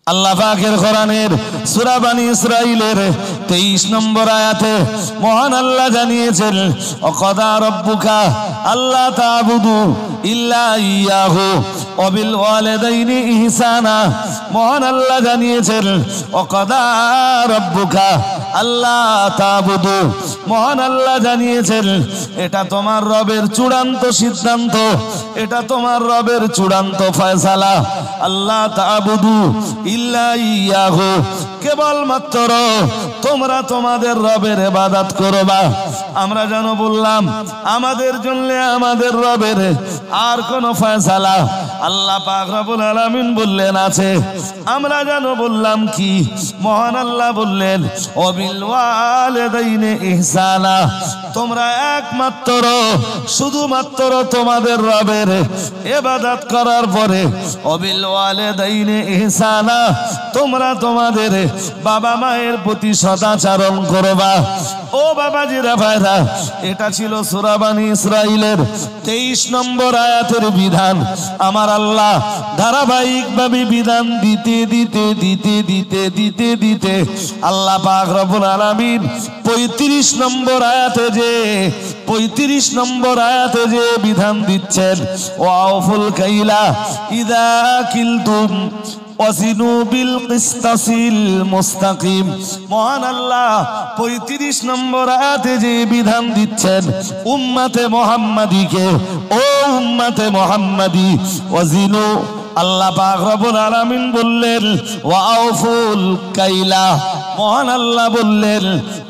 আল্লাহ পাকের কোরআনের সূরা বনী ইসরাঈলের 23 নম্বর আয়াতে মহান আল্লাহ জানিয়েছেন, ওয়াকাদা রাব্বুকা আল্লা তা'বুদু ইল্লা ইয়াহু ওয়া বিল ওয়ালিদাইনি ইহসানা। মহান আল্লাহ জানিয়েছেন, ওয়াকাদা রাব্বুকা আল্লা তা'বুদু, মহান আল্লাহ জানিয়েছেন এটা তোমার রবের চূড়ান্ত সিদ্ধান্ত, এটা তোমার রবের চূড়ান্ত ফয়সালা। আল্লাহ তা'বুদু ইল্লা ইয়াহু, কেবলমাত্র তোমরা তোমাদের রবের ইবাদত করবা। আমরা যেন বললাম আমাদের জন্য আমাদের রবের আর কোন ফয়সালা আল্লাহ পাক রব্বুল আলামিন বললেন আছে। আমরা যেন বললাম কি, মহান আল্লাহ বললেন ওয়াবিল ওয়ালিদাইনি ইহসানা, তোমরা একমাত্র শুধুমাত্র তোমাদের রবের ইবাদত করার পরে ওয়াবিল ওয়ালিদাইনি ইহসানা, তোমরা তোমাদের বাবা মায়ের প্রতি সদাচরণ করবা। ও বাবাজিরা ভাইরা, এটা ছিল সূরা বনী ইসরাঈলের 23 নম্বর আয়াতের বিধান। আমার আল্লাহ ধারাবাহিকভাবে বিধান দিতে দিতে দিতে দিতে দিতে দিতে আল্লাহ পাক রব্বুল আলামিন 35 নম্বর আয়াতে যে বিধান দিচ্ছেন, ওয়াউফুল কাইলা ইযা কিলতুম ওয়াজিনু বিল কিসতাসিল মুস্তাকিম। মহান আল্লাহ 35 নম্বর আয়াতে যে বিধান দিচ্ছেন উম্মতে মুহাম্মাদীকে, ও উম্মতে মুহাম্মাদী ওয়াজিনু, আল্লাহ পাক রব্বুল আলামিন বললেন ওয়াউফুল কাইলা, মহান আল্লাহ বললেন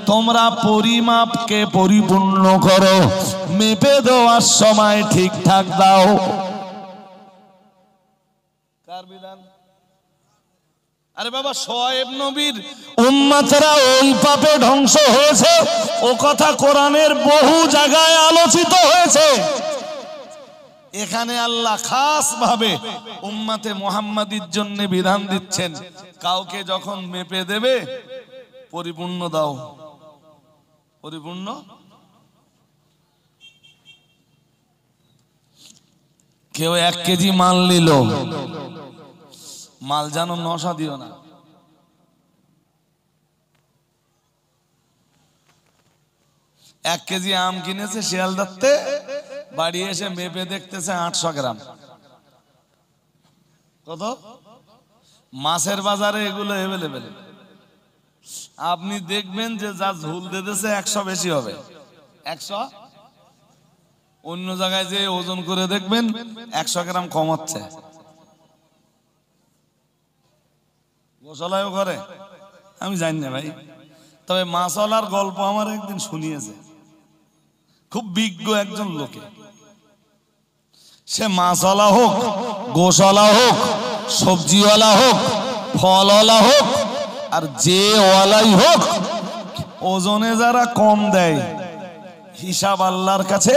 তোমরা পরিমাপকে পরিপূর্ণ করো, মেপে দেওয়ার সময় ঠিকঠাক দাও। কার বিধান? আরে বাবা, শোয়েব নবীর উম্মতরা ওই পাপে ধ্বংস হয়েছে, ও কথা কোরআনের বহু জায়গায় আলোচিত হয়েছে। এখানে আল্লাহ খাস ভাবে উম্মতে মুহাম্মাদীর জন্য বিধান দিচ্ছেন, কাউকে যখন মেপে দেবে পরিপূর্ণ দাও, পরিপূর্ণ। কেউ 1 কেজি মাল নিল, মাল যেন নশা দিও না। এক কেজি আম কিনেছে শিয়ালদাতে, বাড়ি এসে মেপে দেখতেছে 800 গ্রাম। কত? মাছের বাজারে এগুলো এভেলেবেল। আপনি দেখবেন যে যা ঝুল দিতেছে 100 বেশি হবে, 100। অন্য জায়গায় যে ওজন করে দেখবেন 100 গ্রাম কম হচ্ছে। গোশালায়ও করে, আমি জানি না ভাই, তবে মাছওয়ালার গল্প আমার একদিন শুনিয়েছে খুব বিজ্ঞ একজন লোকে। সে মাছওয়ালা হোক, গোশালা হোক, সবজিওয়ালা হোক, ফলওয়ালা হোক, আর যে ওয়ালাই হোক, ওজনে যারা কম দেয় হিসাব আল্লাহর কাছে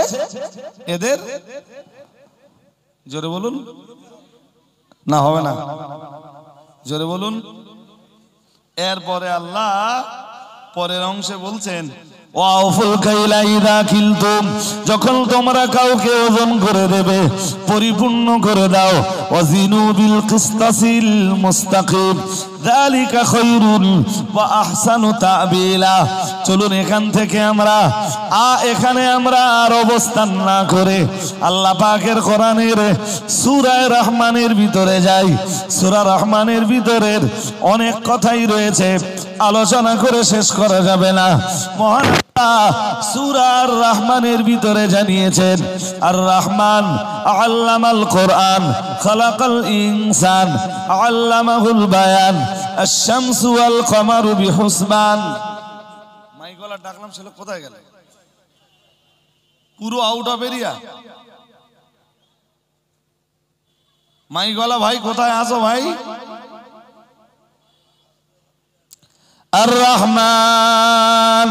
এদের, জোরে বলুন না, হবে না, জোরে বলুন। এরপরে আল্লাহ পরের অংশে বলছেন ওয়াউফুল কাইলা ইযা কিলতুম, যখন তোমরা কাউকে ওজন করে দেবে পরিপূর্ণ করে দাও। ওয়াজিনু বিল কিসতাসিল মুস্তাকিম যালিকা খায়রুন ওয়া আহসানু তা'বিলা। চলুন এখান থেকে এখানে আমরা আর অবস্থান না করে আল্লাহ পাকের কোরআনের সূরা রহমানের ভিতরে যাই। সূরা রহমানের ভিতরের অনেক কথাই রয়েছে, আলোচনা করে শেষ করা যাবে না। মহান আল্লাহ সূরা রহমানের ভিতরে জানিয়েছেন, আর রহমান আল্লামাল কোরআন খালাকাল ইনসান আল্লামাহুল বায়ান আশ-শামসু ওয়াল কমারু বিহুসবান। মাইকওয়ালা ডাকলাম, ছেলে কোথায় গেল? পুরো আউট অফ এরিয়া। মাইকওয়ালা ভাই কোথায় আছো ভাই? الرحمن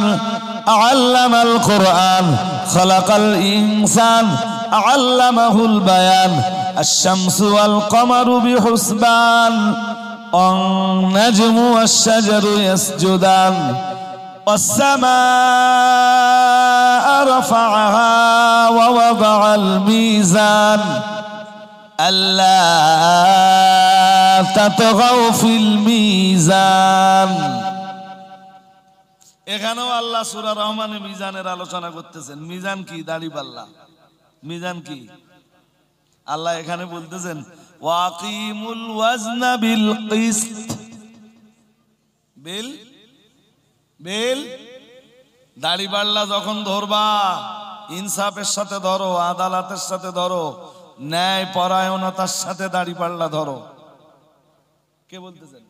علم القرآن خلق الإنسان علمه البيان الشمس والقمر بحسبان النجم والشجر يسجدان। والسماء رفعها ووضع الميزان ألا تطغوا في الميزان এখানেও আল্লাহ সূরা রহমানে মিজানের আলোচনা করতেছেন। মিজান কি? দাড়িপাল্লা। মিজান কি? আল্লাহ এখানে বলতেছেন ওয়াকিমুল ওয়াজনা বিল কিসত। বিল দাড়িপাল্লা যখন ধরবা ইনসাফের সাথে ধরো, আদালতের সাথে ধরো, ন্যায় পরায়ণতার সাথে দাড়িপাল্লা ধরো। কে বলতেছেন?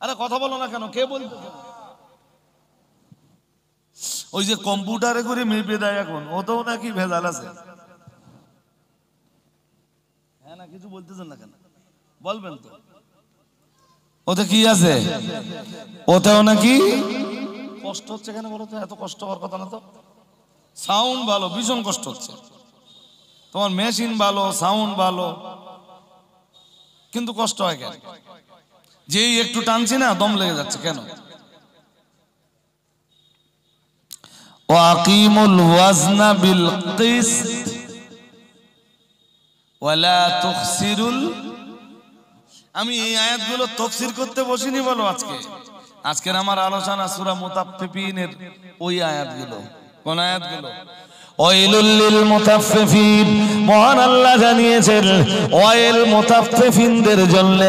আরে কথা বলো না কেন? কে বলতেছেন? ওই যে কম্পিউটারে করে মেপে দেয় এখন, ওতেও নাকি ভেজাল আছে। হ্যাঁ না, কিছু বলতেছেন না কেন? বলবেন তো। ওতে কি আছে? ওতেও নাকি কষ্ট হচ্ছে। কেন বলো তো? এত কষ্ট হওয়ার কথা না তো। সাউন্ড ভালো, ভীষণ কষ্ট হচ্ছে। তোমার মেশিন ভালো, সাউন্ড ভালো, কিন্তু কষ্ট হয় কেন? যেই একটু টানছি না দম লেগে যাচ্ছে কেন? ওয়াকিমুল ওয়াজনা বিল কিসত ওয়ালা তুখসিরুল। আমি এই আয়াতগুলো তাফসীর করতে বসিনি বলো আজকের আমার আলোচনা সূরা মুতাফফিফিনের ওই আয়াতগুলো। কোন আয়াতগুলো? ওয়াইলুল লিল মুতাফফিফিন। মহান আল্লাহ জানিয়েছেন ওয়াইল মুতাফফিফিনদের জন্য।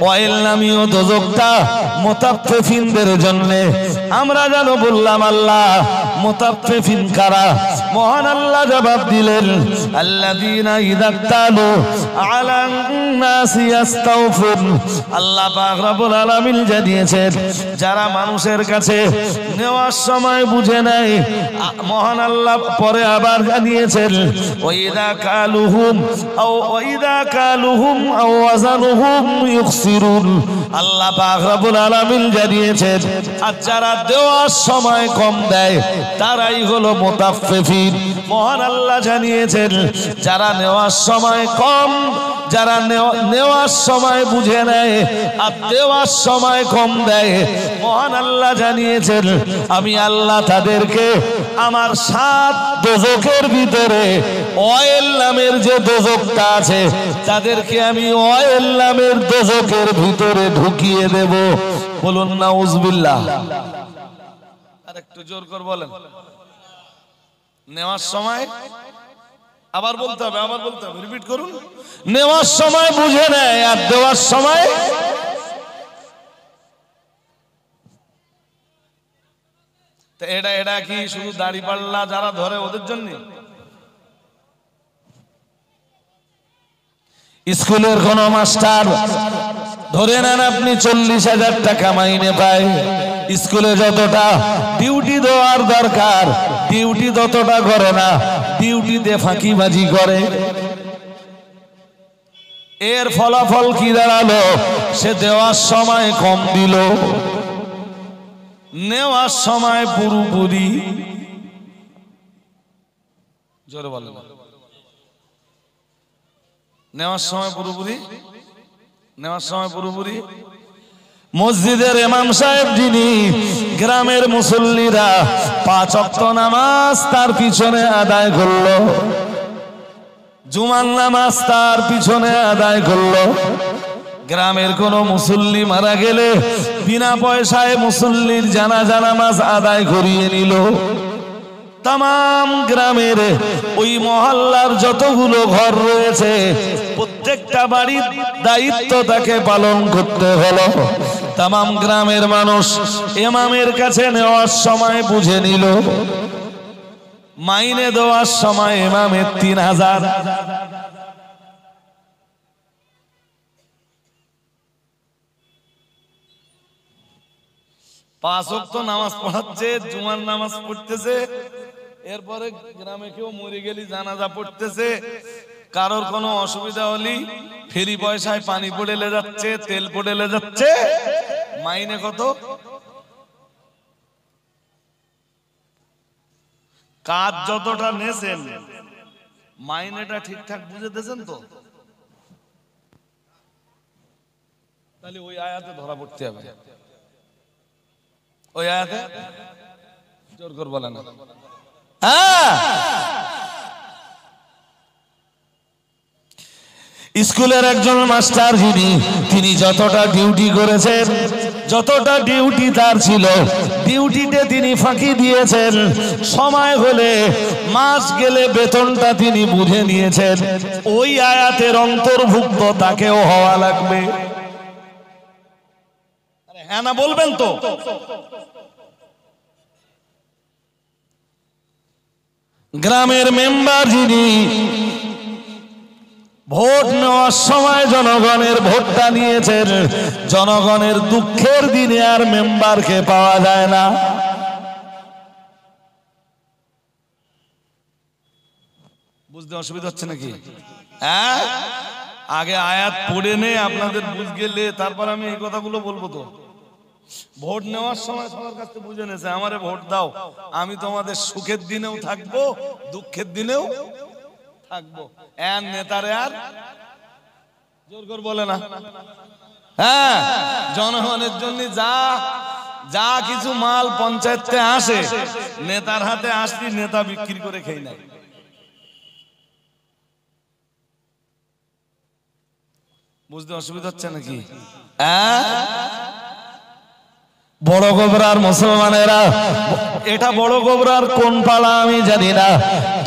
ওয়াইল নামীয় দোজখটা মুতাফফিফিনদের জন্য। আমরা জানো বললাম আল্লাহ মুতাফফিফিন কারা? মহান আল্লাহ জবাব দিলেন আল্লাযীনা ইযা তালু আলান নাসি ইস্তাওফুন। আল্লাহ পাক রব্বুল আলামিন জানিয়েছেন যারা মানুষের কাছে নেওয়ার সময় বুঝে নেয়। মহান আল্লাহ পরে আবার জানিয়েছেন ওয়াইদা কালুহুম আও ওয়াজানুহুম ইউখসিরুন। আল্লাহ পাক রব্বুল আলামিন জানিয়েছেন আর যারা দেওয়ার সময় কম দেয় তারাই হলো মুতাফফিফিন। মহান আল্লাহ জানিয়েছেন যারা নেওয়ার সময় কম, যারা নেওয়ার সময় বুঝে নেয় আর দেওয়ার সময় কম দেয়, মহান আল্লাহ জানিয়েছেন আমি আল্লাহ তাদেরকে আমার 7 দোজখের ভিতরে ওয়াইল নামের যে দোজখটা আছে তাদেরকে আমি ওয়াইল নামের দোজখের ভিতরে ঢুকিয়ে দেব। বলুন নাউজুবিল্লাহ। আর একটু জোর করে বলেন। নেওয়ার সময় আবার বলতে হবে, রিপিট করুন। নেওয়ার সময় বুঝে নেয় আর দেওয়ার সময় এটা কি শুধু দাড়িপাল্লা যারা ধরে ওদের জন্য? স্কুলের কোন মাস্টার ধরে নেন আপনি 40,000 টাকা মাইনে পায়, স্কুলে যতটা ডিউটি দেওয়ার দরকার ডিউটি ততটা করে না, ডিউটিতে ফাঁকিবাজি করে। এর ফলাফল কি দাঁড়ালো? সে দেওয়ার সময় কম দিল, নেওয়ার সময় পুরোপুরি। জোরে বলেন। নেওয়ার সময় পুরোপুরি, নেওয়ার সময় পুরোপুরি। মসজিদের ইমাম সাহেব যিনি, গ্রামের মুসল্লিরা 5 ওয়াক্ত নামাজ তার পিছনে আদায় করলো, জুমার নামাজ তার পিছনে আদায় করলো। গ্রামের কোন মুসল্লি মারা গেলে বিনা পয়সায় মুসল্লির জানাজা নামাজ আদায় করিয়ে নিল। তাম গ্রামের ওই মহল্লার যতগুলো ঘর রয়েছে প্রত্যেকটা বাড়ির দায়িত্ব তাকে পালন করতে হলো। তাম গ্রামের মানুষ ইমামের কাছে নেওয়ার সময় বুঝে নিল, মাইনে দেওয়ার সময় ইমামের 3,000। পাঁচ ওয়াক্ত নামাজ পড়াচ্ছে, জুমার নামাজ পড়তেছে, এরপরে গ্রামে কেউ মরে গেলি জানাজা পড়তেছে, কারোর কোনো অসুবিধা হলি ফ্রি পয়সায় পানি পড়েলে যাচ্ছে, তেল পড়েলে যাচ্ছে, মাইনে কত? কাজ যতটা নেছেন মাইনেটা ঠিকঠাক বুঝে দিয়েছেন তো? তাহলে ওই আয়াতে ধরা পড়তে হবে। ওই আয়াতে জোর করে বলেন হ্যাঁ। স্কুলের একজন মাস্টার তিনি যতটা ডিউটি করেছেন, যতটা ডিউটি তার ছিল, ডিউটিতে তিনি ফাঁকি দিয়েছেন। সময় হলে, মাস গেলে বেতনটা তিনি বুঝে নিয়েছেন। ওই আয়াতের অন্তর্ভুক্ত তাকেও হওয়া লাগবে। হ্যাঁ না বলবেন তো? গ্রামের মেম্বার যিনি ভোট নেওয়ার সময় জনগণের ভোটটা নিয়েছেন, জনগণের দুঃখের দিনে আর মেম্বারকে পাওয়া যায় না। বুঝতে অসুবিধা হচ্ছে নাকি? হ্যাঁ, আগে আয়াত পড়ে নে, আপনাদের বুঝ গেলে তারপর আমি এই কথাগুলো বলবো। তো ভোট নেওয়ার সময় সবার কাছ থেকে বুঝে নেছে, আমারে ভোট দাও, আমি তোমাদের সুখের দিনেও থাকবো, দুঃখের দিনেও থাকবো। এর নেতারে আর জোর করে বলে না। হ্যাঁ, জনগণের জন্য যা যা কিছু মাল পঞ্চায়েতে আসে, নেতার হাতে আসলি নেতা বিক্রি করে খেয়ে নেয়। বুঝতে অসুবিধা হচ্ছে নাকি? বড় গোবরার মুসলমানেরা, এটা বড় গোবরার কোন পালা আমি জানি না,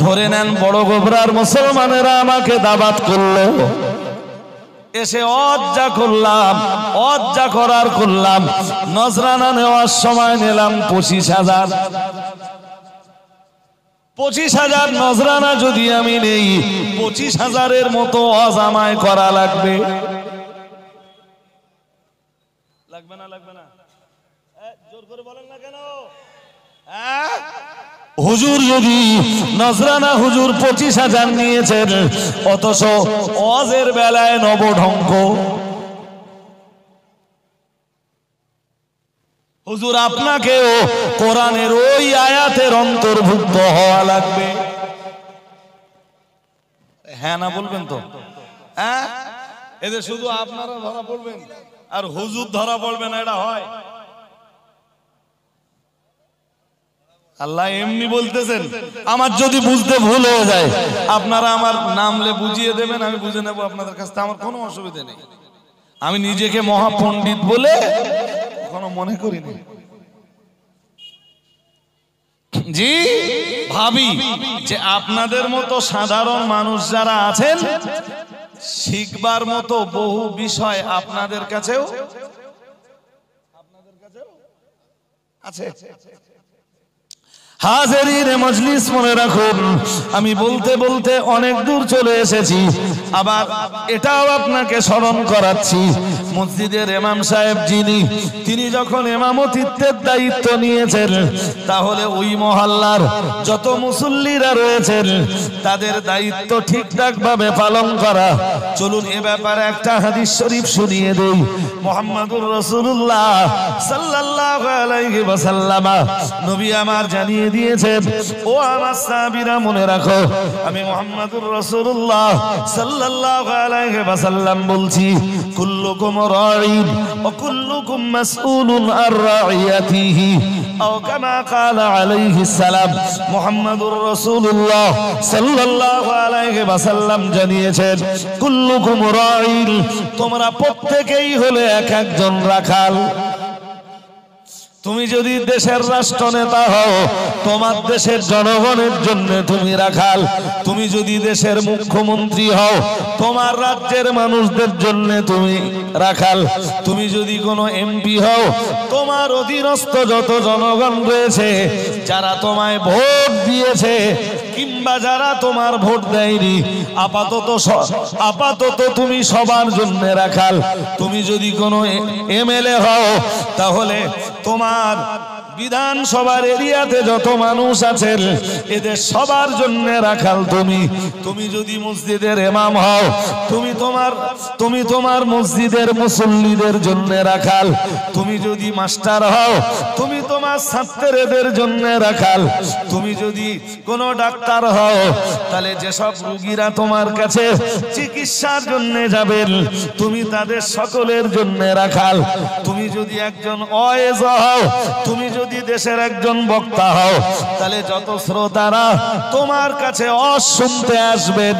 ধরে নেন বড় গোবরার মুসলমানেরা আমাকে দাওয়াত করলো, এসে অজ্জা করলাম, অজ্জা করার করলাম, নজরানা নেওয়ার সময় নিলাম 25,000। 25,000 নজরানা যদি আমি নেই, 25,000-এর মতো অজামায় করা লাগবে। লাগবে না? লাগবে না? জোর করে বলেন না কেন? হুজুর যদি নজরানা হুজুর 25,000 নিয়েছেন, অথচ ওয়াজের বেলায় নবঢঙ্ক। হুজুর আপনাকেও কোরআনের ওই আয়াতের অন্তর্ভুক্ত হওয়া লাগবে। হ্যাঁ না বলবেন তো? হ্যাঁ, এদের শুধু আপনারা ধরা পড়বেন আর হুজুর ধরা পড়বে না, এটা হয়? আল্লাহ এমনি বলতেছেন, আমার যদি বুঝতে ভুল হয়ে যায় আপনারা আমার নামলে বুঝিয়ে দেবেন, আমি বুঝে নেব আপনাদের কাছ থেকে, আমার কোনো অসুবিধা নেই। আমি নিজেকে মহাপণ্ডিত বলে কখনো মনে করিনি। জি, ভাবি যে আপনাদের মতো সাধারণ মানুষ যারা আছেন, শিখবার মতো বহু বিষয় আপনাদের কাছেও আছে। হাজিরিন মজলিস, মনে রাখুন, আমি বলতে বলতে অনেক দূর চলে এসেছি। আবার এটাও আপনাকে স্মরণ করাচ্ছি, মসজিদের ইমাম সাহেব তিনি যখন ইমামতিত্বের দায়িত্ব নিয়েছেন, তাহলে ওই মহল্লার যত মুসল্লিরা রয়েছেন তাদের দায়িত্ব ঠিকঠাক ভাবে পালন করা। চলুন এ ব্যাপারে একটা হাদিস শরীফ শুনিয়ে দেই। মুহাম্মাদুর রাসূলুল্লাহ সাল্লাল্লাহু আলাইহি ওয়াসাল্লাম নবী আমার জানিয়ে দিয়েছেন, ও আমার সাহাবীরা মনে রাখো, আমি মুহাম্মাদুর রাসূলুল্লাহ সাল্লাল্লাহু আলাইহি ওয়াসাল্লাম বলছি, কুল্লুকুম রাঈন ওয়া কুল্লুকুম মাসউলুন আর রাইয়াতিহি, আও কামা ক্বালা আলাইহিস সালাম। মুহাম্মাদুর রাসূলুল্লাহ সাল্লাল্লাহু আলাইহি ওয়াসাল্লাম জানিয়েছেন, কুল্লুকুম রাঈন, তোমরা প্রত্যেকেই হলে এক একজন রাখাল। তুমি যদি দেশের রাষ্ট্রনেতা হও, তোমার দেশের জনগণের জন্য তুমি রাখাল। তুমি যদি দেশের মুখ্যমন্ত্রী হও, তোমার রাজ্যের মানুষদের জন্য তুমি রাখাল। তুমি যদি কোনো এমপি হও, তোমার অধীনস্থ যত জনগণ রয়েছে, যারা তোমায় ভোট দিয়েছে কিংবা যারা তোমার ভোট দেয়নি, আপাতত তুমি সবার জন্য রাখাল। তুমি যদি কোনো এমএলএ হও, তাহলে তোমার বিধানসভার এরিয়াতে যত মানুষ আছেন এদের সবার জন্য রাখাল তুমি। তুমি যদি মসজিদের ইমাম হও, তুমি তোমার মসজিদের মুসল্লিদের জন্য রাখাল। তুমি যদি মাস্টার হও, তুমি তোমার ছাত্রদের জন্য রাখাল। তুমি যদি কোনো ডাক্তার হও, তাহলে যেসব রোগীরা তোমার কাছে চিকিৎসার জন্য যাবেন, তুমি তাদের সকলের জন্য রাখাল। তুমি যদি একজন ওয়াইজ হও, তুমি যদি দেশের একজন বক্তা হও তাহলে যত শ্রোতারা তোমার কাছে শুনতে আসবেন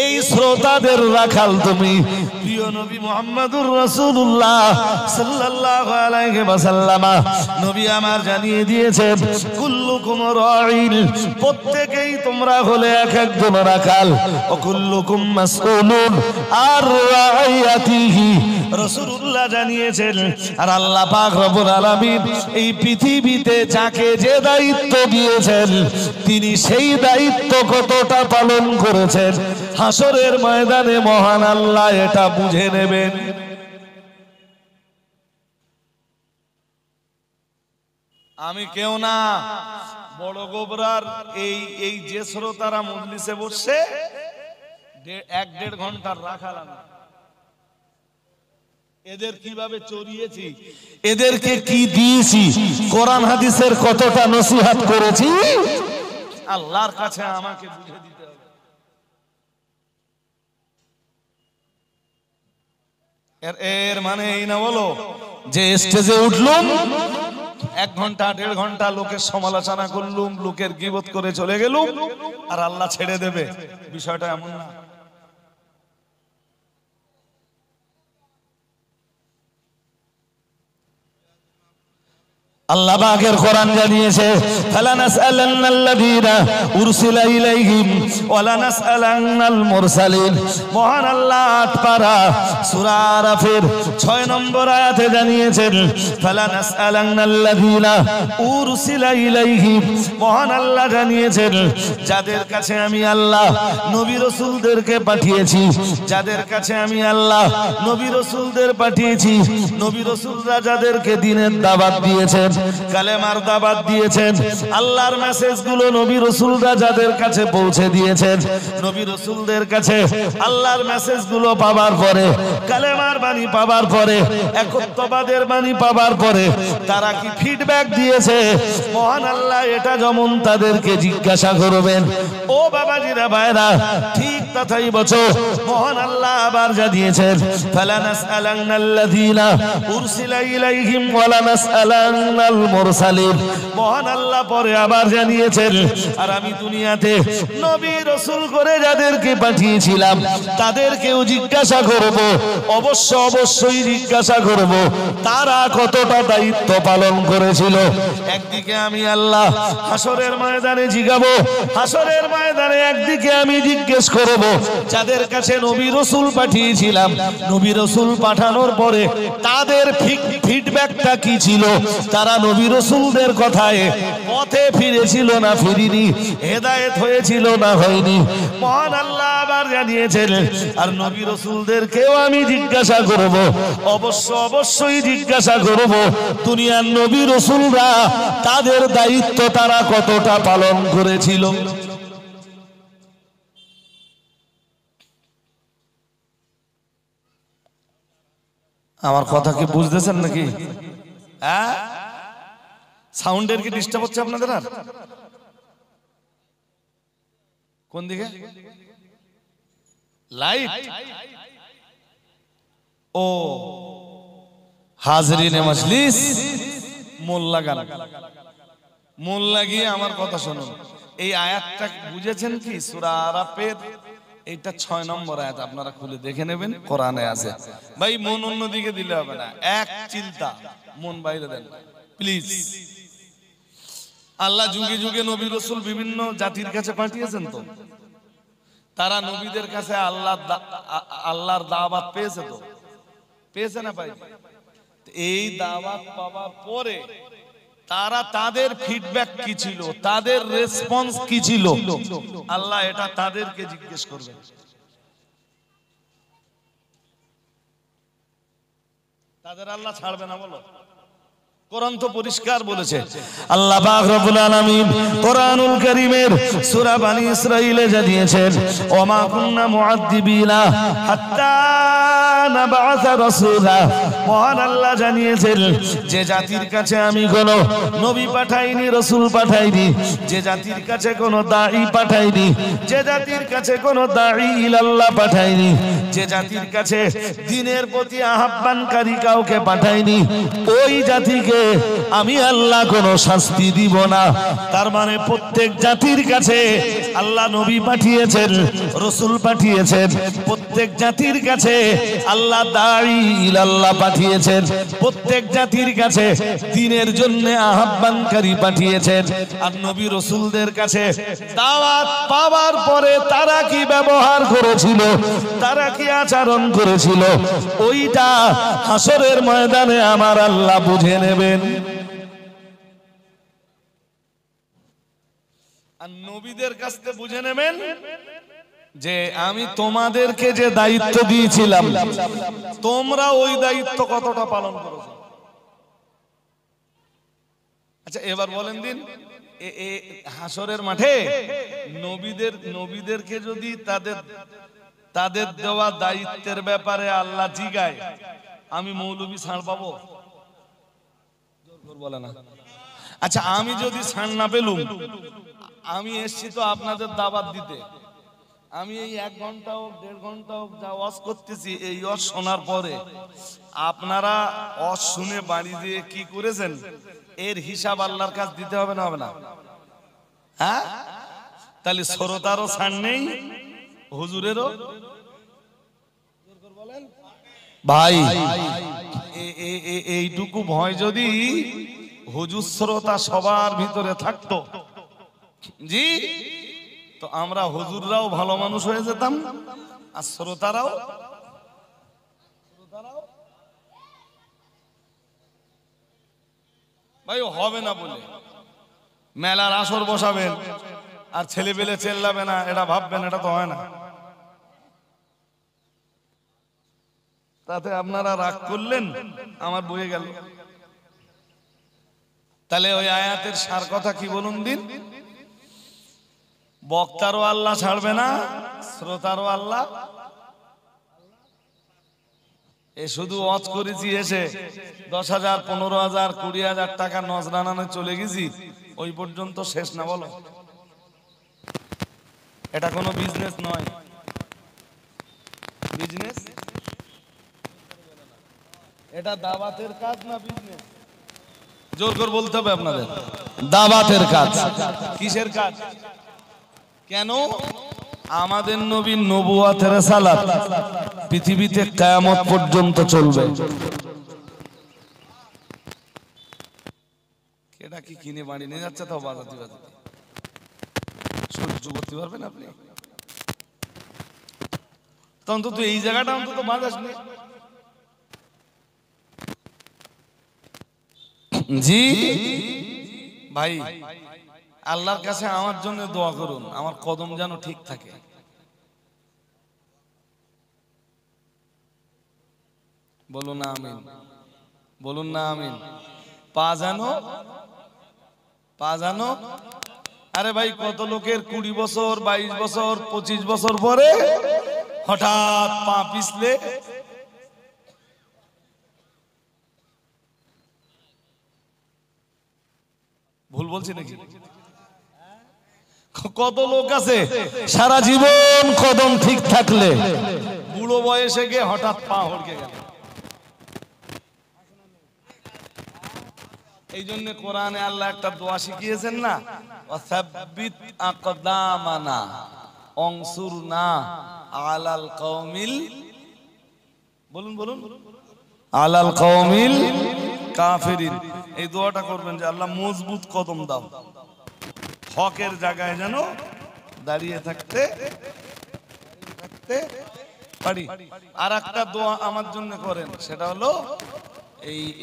এই শ্রোতাদের রাখাল তুমি। প্রিয় নবী মুহাম্মদুর রাসূলুল্লাহ সাল্লাল্লাহু আলাইহি ওয়াসাল্লাম নবী আমার জানিয়ে দিয়েছেন কুল্লুকুম রাঈন, প্রত্যেকেই তোমরা হলে এক একজন রাখাল, ও কুল্লুকুম মাসউলুন আর রাইয়াতিহি। রাসূলুল্লাহ জানিয়েছেন আর আল্লাহ পাক রব্বুল আলামিন এই পৃথিবীতে যাকে যে দায়িত্ব দিয়েছেন তিনি সেই দায়িত্ব কতটা পালন করেছেন হাসরের ময়দানে মহান আল্লাহ এটা বুঝে নেবেন। আমি কেউ না, বড় গোবরার এই যে শ্রোতারা মজলিসে বসছে 1-1.5 ঘন্টার রাখাল আমি। এদের কিভাবে চড়িয়েছি, এদেরকে কি দিয়েছি, কোরআন হাদিসের কতটা নসিহত করেছি আল্লাহর কাছে আমাকে বুঝে দিতে হবে। এর মানে এই না বলো যে স্টেজে উঠলুম 1 ঘন্টা 1.5 ঘন্টা লোকের সমালোচনা করলুম, লোকের গীবত করে চলে গেলুম আর আল্লাহ ছেড়ে দেবে, বিষয়টা এমন না। আল্লাহ পাকের কোরআন জানিয়েছে ফালানাসআলান্নাল্লাযীনা উরসিলা ইলাইহিম ওয়ালা নাসআলান্নাল মুরসালিন। মহান আল্লাহ 8 পারা সূরা আরাফের 6 নম্বর আয়াতে জানিয়েছেন ফালানাসআলান্নাল্লাযীনা উরসিলা ইলাইহিম। মহান আল্লাহ জানিয়েছেন যাদের কাছে আমি আল্লাহ নবী রাসূলদেরকে পাঠিয়েছি, যাদের কাছে আমি আল্লাহ নবী রাসূলদের পাঠিয়েছি, নবী রাসূলরা যাদেরকে দ্বীনের দাওয়াত দিয়েছেন, কালেমার দাওয়াত দিয়েছেন, আল্লাহর মেসেজগুলো নবী রাসূলরা যাদের কাছে পৌঁছে দিয়েছেন, নবী রাসূলদের কাছে আল্লাহর মেসেজগুলো পাওয়ার পরে, কালেমার বাণী পাওয়ার পরে, একত্ববাদের বাণী পাওয়ার পরে তারা কি ফিডব্যাক দিয়েছে মহান আল্লাহ এটা যেমন তাদেরকে জিজ্ঞাসা করবেন। ও বাবাজিরা ভাইরা, ঠিক কথাই বলছো। মহান আল্লাহ আবার জানিয়েছেন ফালানাসআলান্নাল্লাযীনা উরসিলা ইলাইহিম ওয়ালা নাসআলান্নাল মুরসালিন। মহান আল্লাহ পরে আবার জানিয়েছেন আর আমি দুনিয়াতে নবী রাসূল করে যাদেরকে পাঠিয়েছিলাম তাদেরকেও জিজ্ঞাসা করব, অবশ্যই জিজ্ঞাসা করব তারা কতটা দায়িত্ব পালন করেছিল। একদিকে আমি আল্লাহ হাসরের ময়দানে জিগাবো, হাসরের ময়দানে একদিকে আমি জিজ্ঞেস করব যাদের কাছে নবী রাসূল পাঠিয়েছিলাম, নবী রাসূল পাঠানোর পরে তাদের ফিডব্যাকটা কি ছিল, তারা নবী রাসূলদের কথায় পথে ফিরেছিল না ফিরিনি, হেদায়েত হয়েছিল না হয়নি। মহান আল্লাহ আবার জানিয়েছেন আর নবী রাসূলদেরকেও আমি জিজ্ঞাসা করব, অবশ্যই জিজ্ঞাসা করব দুনিয়ার নবী রাসূলরা তাদের দায়িত্ব তারা কতটা পালন করেছিল। আমার কথা কি বুঝতেছেন নাকি? হ্যাঁ, সাউন্ডের কি ডিস্টার্ব হচ্ছে আপনাদের? আর কোন দিকে লাইট? ও হাজরিনে মজলিস, মন লাগান, মন লাগিয়ে আমার কথা শুনুন। এই আয়াতটা বুঝেছেন কি? সূরা আরাফের এইটা 6 নম্বর আয়াত, আপনারা খুলে দেখে নেবেন, কোরআনে আছে। ভাই মন অন্যদিকে দিলে হবে না, এক চিন্তা মন বাইরে দেন প্লিজ। আল্লাহ যুগে যুগে নবী রাসূল বিভিন্ন জাতির কাছে পাঠিয়েছেন, তো তারা নবীদের কাছে আল্লাহর দাওয়াত পেয়েছে, তো পেয়েছে না ভাই? এই দাওয়াত পাওয়ার পরে তারা তাদের ফিডব্যাক কি ছিল, তাদের রেসপন্স কি ছিল, আল্লাহ এটা তাদেরকে জিজ্ঞেস করবেন। তাদের আল্লাহ ছাড়বে না বলো? কোরআন তো পরিষ্কার বলেছে। আল্লাহ পাক রব্বুল আলামিন কোরআনুল কারীমের সূরা বনী ইসরাঈলে জানিয়েছেন ওমা কুননা মুআদ্দিবিনা হাত্তা নাবাসা রাসূলা, মহান আল্লাহ জানিয়েছেন যে জাতির কাছে আমি কোনো নবী পাঠাইনি, রাসূল পাঠাইনি, যে জাতির কাছে কোনো দাঈ পাঠাইনি, যে জাতির কাছে কোনো দাঈ ইলাল্লাহ পাঠাইনি, যে জাতির কাছে দ্বীনের প্রতি আহ্বানকারী কাউকে পাঠাইনি, ওই জাতিকে আমি আল্লাহ কোনো শাস্তি দিব না। তার মানে প্রত্যেক জাতির কাছে আল্লাহ নবী পাঠিয়েছেন, রাসূল পাঠিয়েছেন, প্রত্যেক জাতির কাছে আল্লাহ দাঈ ইলাল্লাহ পাঠিয়েছেন, প্রত্যেক জাতির কাছে দ্বীনের জন্য আহ্বানকারী পাঠিয়েছেন। আর নবী রাসূলদের কাছে দাওয়াত পাওয়ার পরে তারা কি ব্যবহার করেছিল, তারা কি আচরণ করেছিল, ওইটা হাসরের ময়দানে আমার আল্লাহ বুঝে নেবেন। আর নবীদের কাছ থেকে বুঝে নেবেন যে আমি তোমাদেরকে যে দায়িত্ব দিয়েছিলাম তোমরা ওই দায়িত্ব কতটা পালন করেছো। আচ্ছা এবার বলেন দিন, হাসরের মাঠে নবীদেরকে যদি তাদের দেওয়া দায়িত্বের ব্যাপারে আল্লাহ জিগায়, আমি মৌলবী ছাড় পাবো? বলে না। আচ্ছা আমি যদি ছাড় না পেলুম, আমি এসছি তো আপনাদের দাওয়াত দিতে, আমি এই 1 ঘন্টা হোক 1.5 ঘন্টা হোক যা ওয়াজ করতেছি, এই ওয়াজ শোনার পরে আপনারা ওয়াজ শুনে বাড়ি দিয়ে কি করেছেন এর হিসাব আল্লাহর কাছে দিতে হবে না, হবে না? হ্যাঁ, তাহলে শ্রোতারও ছাড় নেই, হুজুরেরও। ভাই এইটুকু ভয় যদি হুজুর শ্রোতা সবার ভিতরে থাকতো, জি, তো আমরা হুজুররাও ভালো মানুষ হয়ে যেতাম, আর শ্রোতারাও ভাই হবে না বলে মেলার আসর বসাবেন আর ছেলে পেলে চেল্লাবে না, এটা ভাববেন, এটা তো হয় না। তাতে আপনারা রাগ করলেন, আমার বয়ে গেল। তাহলে ওই আয়াতের সার কথা কি বলুন দিন? বক্তারও আল্লাহ ছাড়বে না, শ্রোতারও আল্লাহ। এ শুধু ওয়াজ করেছি, এসে 10,000 15,000 20,000 টাকা নজরানানে চলে গেছি, ওই পর্যন্ত শেষ না? বলো, এটা কোনো বিজনেস নয়। বিজনেস এটা দাওয়াতের কাজ না বিজনেস? জোর করে বলতে হবে আপনাদের, দাওয়াতের কাজ। কিসের কাজ? কেন? আমাদের নবীর নবুয়তের রিসালাত পৃথিবীতে কিয়ামত পর্যন্ত চলবে। কেডা কি কিনে বাড়ি নিয়ে যাচ্ছে তাও বাজাতে বাজাতে সহ্য করতে পারবেন আপনি? তো অন্তত এই জায়গাটা অন্তত বাজাস নেই। জি ভাই, আল্লাহর কাছে আমার জন্য দোয়া করুন, আমার কদম যেন ঠিক থাকে। বলুন না আমিন, বলুন না আমিন। পা জানো। আরে ভাই, কত লোকের 20 বছর 22 বছর 25 বছর পরে হঠাৎ পা পিছলে ভুল বলছি নাকি? কত লোক আছে সারা জীবন কদম ঠিক থাকলে বুড়ো বয়সে গিয়ে হঠাৎ পা হড়কে গেল। এই জন্য কোরআনে আল্লাহ একটা দোয়া শিখিয়েছেন না, ওয়াসাব্বিত আকদামানা ওয়ানসুরনা আলাল কওমিল, বলুন আলাল কওমিল কাফিরিন। এই দোয়াটা করবেন যে আল্লাহ মজবুত কদম দাও, হকের জায়গায় যেন দাঁড়িয়ে থাকতে পারি। আর একটা দোয়া আমার জন্য করেন, সেটা হলো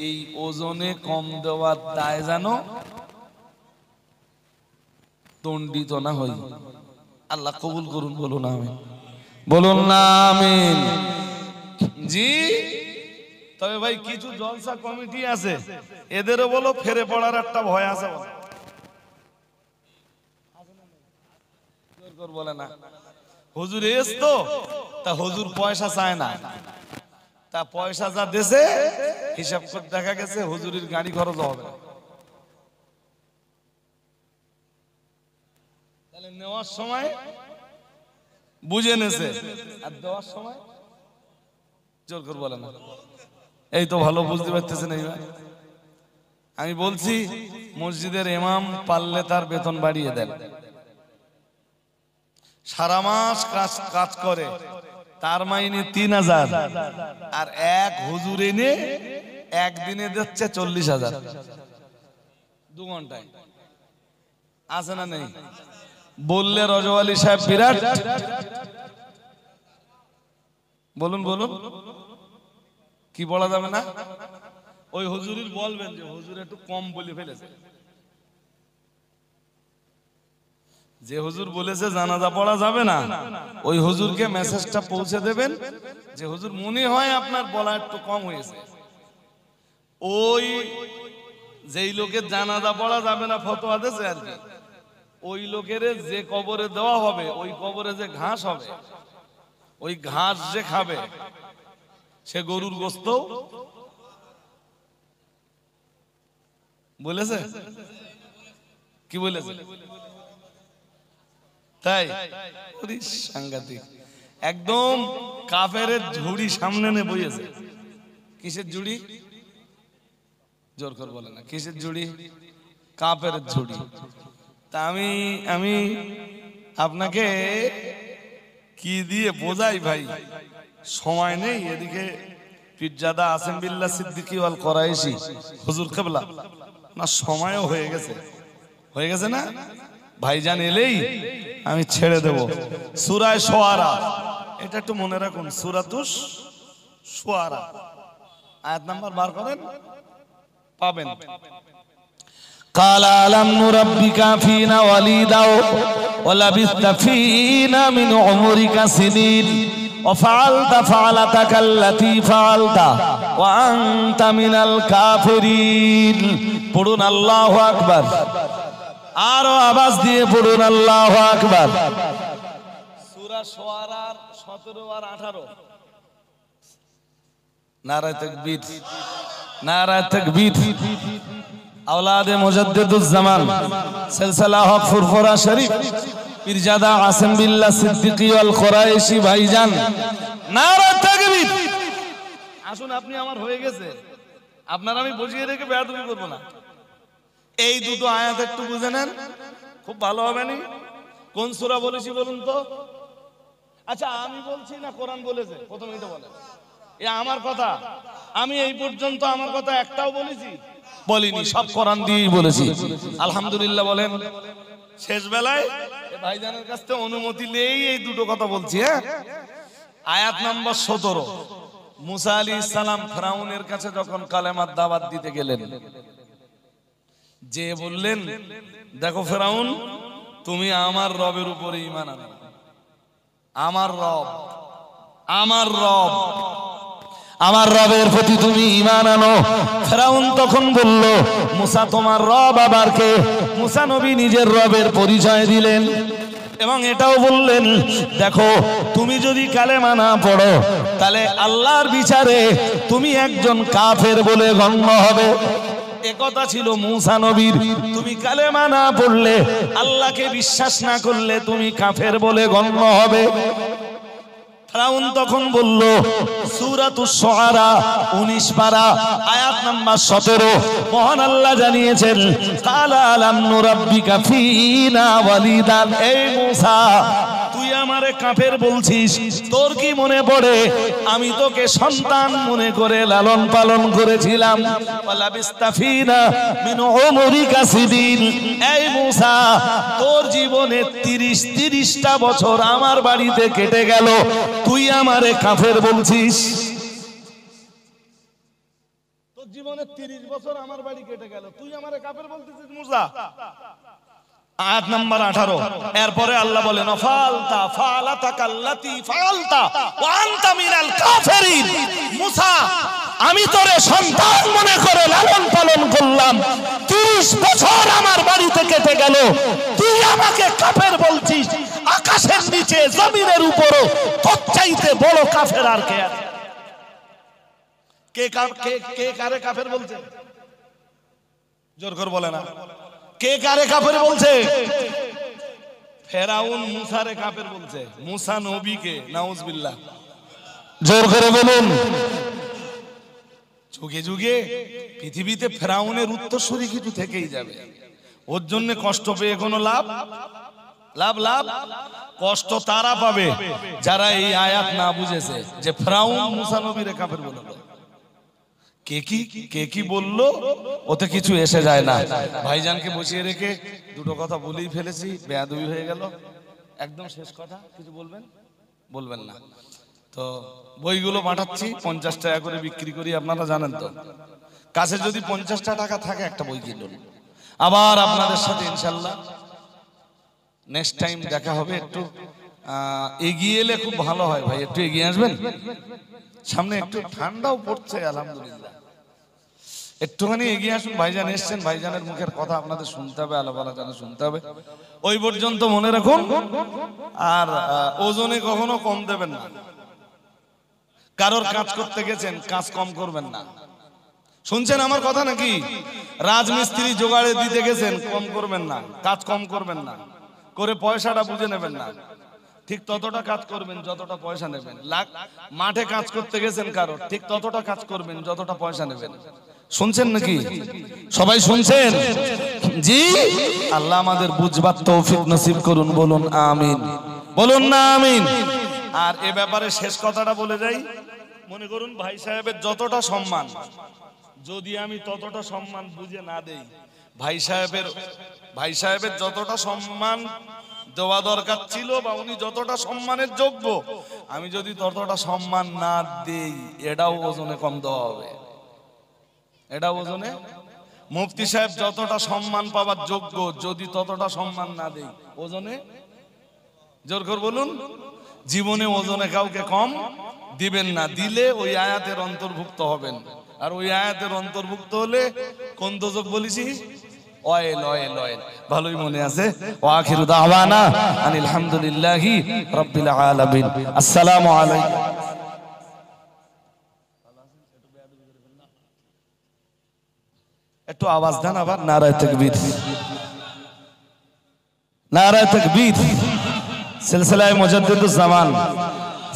এই ওজনে কম দেওয়ার দায় যেন দণ্ডিত না হই। আল্লাহ কবুল করুন, বলুন আমিন, বলুন না আমিন। জি, তবে ভাই কিছু জলসা কমিটি আছে, এদেরও বলো ফেরে পড়ার একটা ভয় আছে। বলে না হুজুর এস তো, তা হুজুর পয়সা চায় না, তা পয়সা যা দেশে হিসাব করে দেখা গেছে হুজুরির গাড়ি খরচ হবে না। তাহলে নেওয়ার সময় বুঝে নেছে, আর দেওয়ার সময় জোর করে বলে না। এই তো ভালো বুঝতে পারতেছেন। এইবার আমি বলছি মসজিদের ইমাম পারলে তার বেতন বাড়িয়ে দেন। সারা মাস কাজ করে, তার মাইনে 3000, আর এক হুজুর এনে একদিনে দিচ্ছে 40,000 2 ঘন্টায়। আছে না নেই? বললে রজওয়ালি সাহেব বিরাট। বলুন বলুন, কি বলা যাবে না? ওই হুজুরির বলবেন যে হুজুর একটু কম বলে ফেলেছে। যে হুজুর বলেছে জানাজা পড়া যাবে না, ওই হুজুরকে মেসেজটা পৌঁছে দেবেন যে হুজুর মনে হয় আপনার বলা একটু কম হয়েছে। ওই যেই লোকের জানাজা পড়া যাবে না ফতোয়া দিয়েছে আর কি, ওই লোকের যে কবরে দেওয়া হবে, ওই কবরে যে ঘাস হবে, ওই ঘাস যে খাবে সে গরুর গোস্ত বলেছে। কি বলেছে? তাই সাংঘাতিক একদম কাফেরের ঝুড়ি সামনে নে বইয়েছে। কিসের ঝুড়ি? জোর করে বলে না। কিসের ঝুড়ি? কাফেরের ঝুড়ি। তা আমি আপনাকে কি দিয়ে বোঝাই ভাই, সময় নেই। এদিকে পীরজাদা আসেম বিল্লাহ সিদ্দিকী ওয়াল কোরাইশি হুজুর কিবলা, না সময়ও হয়ে গেছে না? ভাইজান এলেই আমি ছেড়ে দেব। সূরা শুআরা, এটা একটু মনে রাখুন, সূরাতুশ শুআরা আয়াত নাম্বার বার করেন, পাবেন। قال ألم نربك فينا وليدا ولبثت فينا من عمرك سنين وفعلت فعلتك التي فعلت وأنت من الكافرين। পড়ুন আল্লাহু আকবার, আরো আওয়াজ দিয়ে পড়ুন আল্লাহু আকবার। সূরা শুআরার 17 আর 18। নারায়ে তাকবীর, নারায়ে তাকবীর। औलाद मुजद्दिदुज़्ज़मान सिलसिला हक फुरफुरा शरीफ पीरजादा आसिम बिल्लाह सिद्दीकी ওয়াল কুরাইশি ভাইজান, নারা তাকবীর। আসুন, আপনি আমার হয়ে গেছে, আপনার আমি বুঝিয়ে রেখে বেয়াদবি করব না। এই দুটো আয়াত একটু বুঝে নেন, খুব ভালো হবে নি? কোন সূরা বলেছি বলুন তো? আচ্ছা আমি বলছি না কোরআন বলেছে? প্রথমে এটা বলেন। এ আমার কথা, আমি এই পর্যন্ত আমার কথা একটাও বলেছি? বলিনি, সব কোরআন দিয়েই বলেছি। আলহামদুলিল্লাহ বলেন। শেষ বেলায় ভাইজানের কাছ থেকে অনুমতি নিয়েই এই দুটো কথা বলছি। হ্যাঁ, আয়াত নাম্বার 17। মুসা আলাইহিস সালাম ফিরাউনের কাছে যখন কালেমার দাওয়াত দিতে গেলেন, যে বললেন দেখো ফিরাউন, তুমি আমার রবের উপরে ঈমান আনো। আমার রব, আমার রব, আমার রবের প্রতি তুমি ঈমান আনো। ফিরাউন তখন বলল, মুসা তোমার রব আবার কে? মুসা নবী নিজের রবের পরিচয় দিলেন এবং এটাও বললেন, দেখো তুমি যদি কালেমা না পড়ো তাহলে আল্লাহর বিচারে তুমি একজন কাফের বলে গণ্য হবে। একথা ছিল মুসা নবীর। তুমি কালেমা না পড়লে, আল্লাহকে বিশ্বাস না করলে তুমি কাফের বলে গণ্য হবে। ফিরাউন তখন বলল, সূরাতুশ শুআরা 19 পারা আয়াত নাম্বার 17, মহান আল্লাহ জানিয়েছেন, কালা আলাম নুরাব্বিকা ফীনা ওয়ালিদান। এই মুসা, তুই আমারে কাফের বলছিস, তোর কি মনে পড়ে আমি তোকে সন্তান মনে করে লালন পালন করেছিলাম? ওয়ালাবিস্তা ফীনা মিন উমরিকা সিদিন। এই মুসা, তোর জীবনে 30টা বছর আমার বাড়িতে কেটে গেল, তুই আমারে কাফের বলছিস? তোর জীবনে 30 বছর আমার বাড়ি কেটে গেল, তুই আমারে কাফের বলতেছিস মুসা? আয়াত নাম্বার 18। এরপরে আল্লাহ বলেন, ফালতা ফালাতাকাল্লাতী ফালতা ওয়া আনতা মিনাল কাফিরিন। মুসা, আমি তোরে সন্তান মনে করে লালন পালন করলাম, 30 বছর আমার বাড়িতে কেটে গেল, তুই আমাকে কাফের বলছিস? আকাশের নিচে জমিনের উপরও তোর চাইতে বড় কাফের আর কে আছে? কে কারে কাফের বলছে? জোর করে বলে না। কে কারে কাফের বলছে? ফেরাউন মুসারে কাফের বলছে, মুসা নবীকে, নাউজুবিল্লাহ। জোর করে বলুন। যুগে যুগে পৃথিবীতে ফেরাউনের উত্তরসূরি কিছু থেকেই যাবে। ওর জন্য কষ্ট পেয়ে কোনো লাভ লাভ লাভ কষ্ট তারা পাবে যারা এই আয়াত না বুঝেছে যে ফেরাউন মুসা নবীরে কাফের বলল। কে কি বললো ওতে কিছু এসে যায় না। ভাইজানকে বসিয়ে রেখে দুটো কথা বলেই ফেলেছি, বেয়াদবি হয়ে গেল। একদম শেষ কথা, কিছু বলবেন? বলবেন না তো? বইগুলো পাঠাচ্ছি, 50 টাকা করে বিক্রি করি, আপনারা জানেন তো। কাছে যদি 50টা টাকা থাকে একটা বই কিনুন। আবার আপনাদের সাথে ইনশাল্লাহ নেক্সট টাইম দেখা হবে। একটু এগিয়ে এলে খুব ভালো হয় ভাই, একটু এগিয়ে আসবেন সামনে। একটু ঠান্ডাও পড়ছে আলহামদুলিল্লাহ, একটুখানি এগিয়ে আসুন। ভাইজান এসছেন, ভাইজানের মুখের কথা আপনাদের শুনতে হবে, আলাপালা জানা শুনতে হবে। ওই পর্যন্ত মনে রাখুন। আর ওজনে কখনো কম দেবেন না। কারোর কাজ করতে গেছেন, কাজ কম করবেন না। শুনছেন আমার কথা নাকি? রাজমিস্ত্রি জোগাড়ে দিতে গেছেন, কম করবেন না, কাজ কম করবেন না, করে পয়সাটা বুঝে নেবেন না। ঠিক ততটা কাজ করবেন যতটা পয়সা নেবেন। মাঠে কাজ করতে গেছেন কারো, ঠিক ততটা কাজ করবেন যতটা পয়সা নেবেন। শুনছেন নাকি? সবাই শুনছেন? জি। আল্লাহ আমাদের বুঝবার তৌফিক নসিব করুন, বলুন আমিন, বলুন না আমিন। আর এ ব্যাপারে শেষ কথাটা বলে যাই। মনে করুন ভাই সাহেবের যতটা সম্মান, যদি আমি ততটা সম্মান বুঝে না দেই, ভাই সাহেবের যতটা সম্মান দেওয়া দরকার ছিল বা উনি যতটা সম্মানের যোগ্য, আমি যদি ততটা সম্মান না দেই, এটাও ওজনে কম দেওয়া হবে। এটা ওজনে। মুফতি সাহেব যতটা সম্মান পাওয়ার যোগ্য, যদি ততটা সম্মান না দেই, ওজনে। জোর করে বলুন। জীবনে ওজনে কাউকে কম দিবেন না, দিলে ওই আয়াতের অন্তর্ভুক্ত হবেন। আর ওই আয়াতের অন্তর্ভুক্ত হলে কোন দোজক বলেছি? Oil oil oil. ভালোই মনে আছে। ওয়া আখিরু দাওয়ানা আনিল হামদুলিল্লাহি রাব্বিল আলামিন। আসসালামু আলাইকুম। একটু আওয়াজ দেন আবার। নারায়ে তাকবীর, নারায়ে তাকবীর। সিলসিলায়ে মুজাদ্দিদুজ জামান,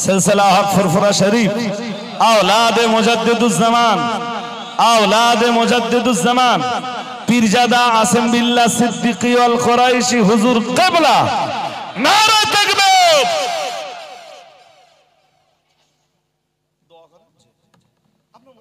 সিলসিলা হক ফুরফুরা শরীফ, আওলাদে মুজাদ্দিদুজ জামান, আওলাদে মুজাদ্দিদুজ জামান পীরজাদা আসিম বিল্লাহ সিদ্দিকী আল কুরাইশি হুজুর কিবলা। নারায়ে তাকবীর। দোয়া করেন। আপনার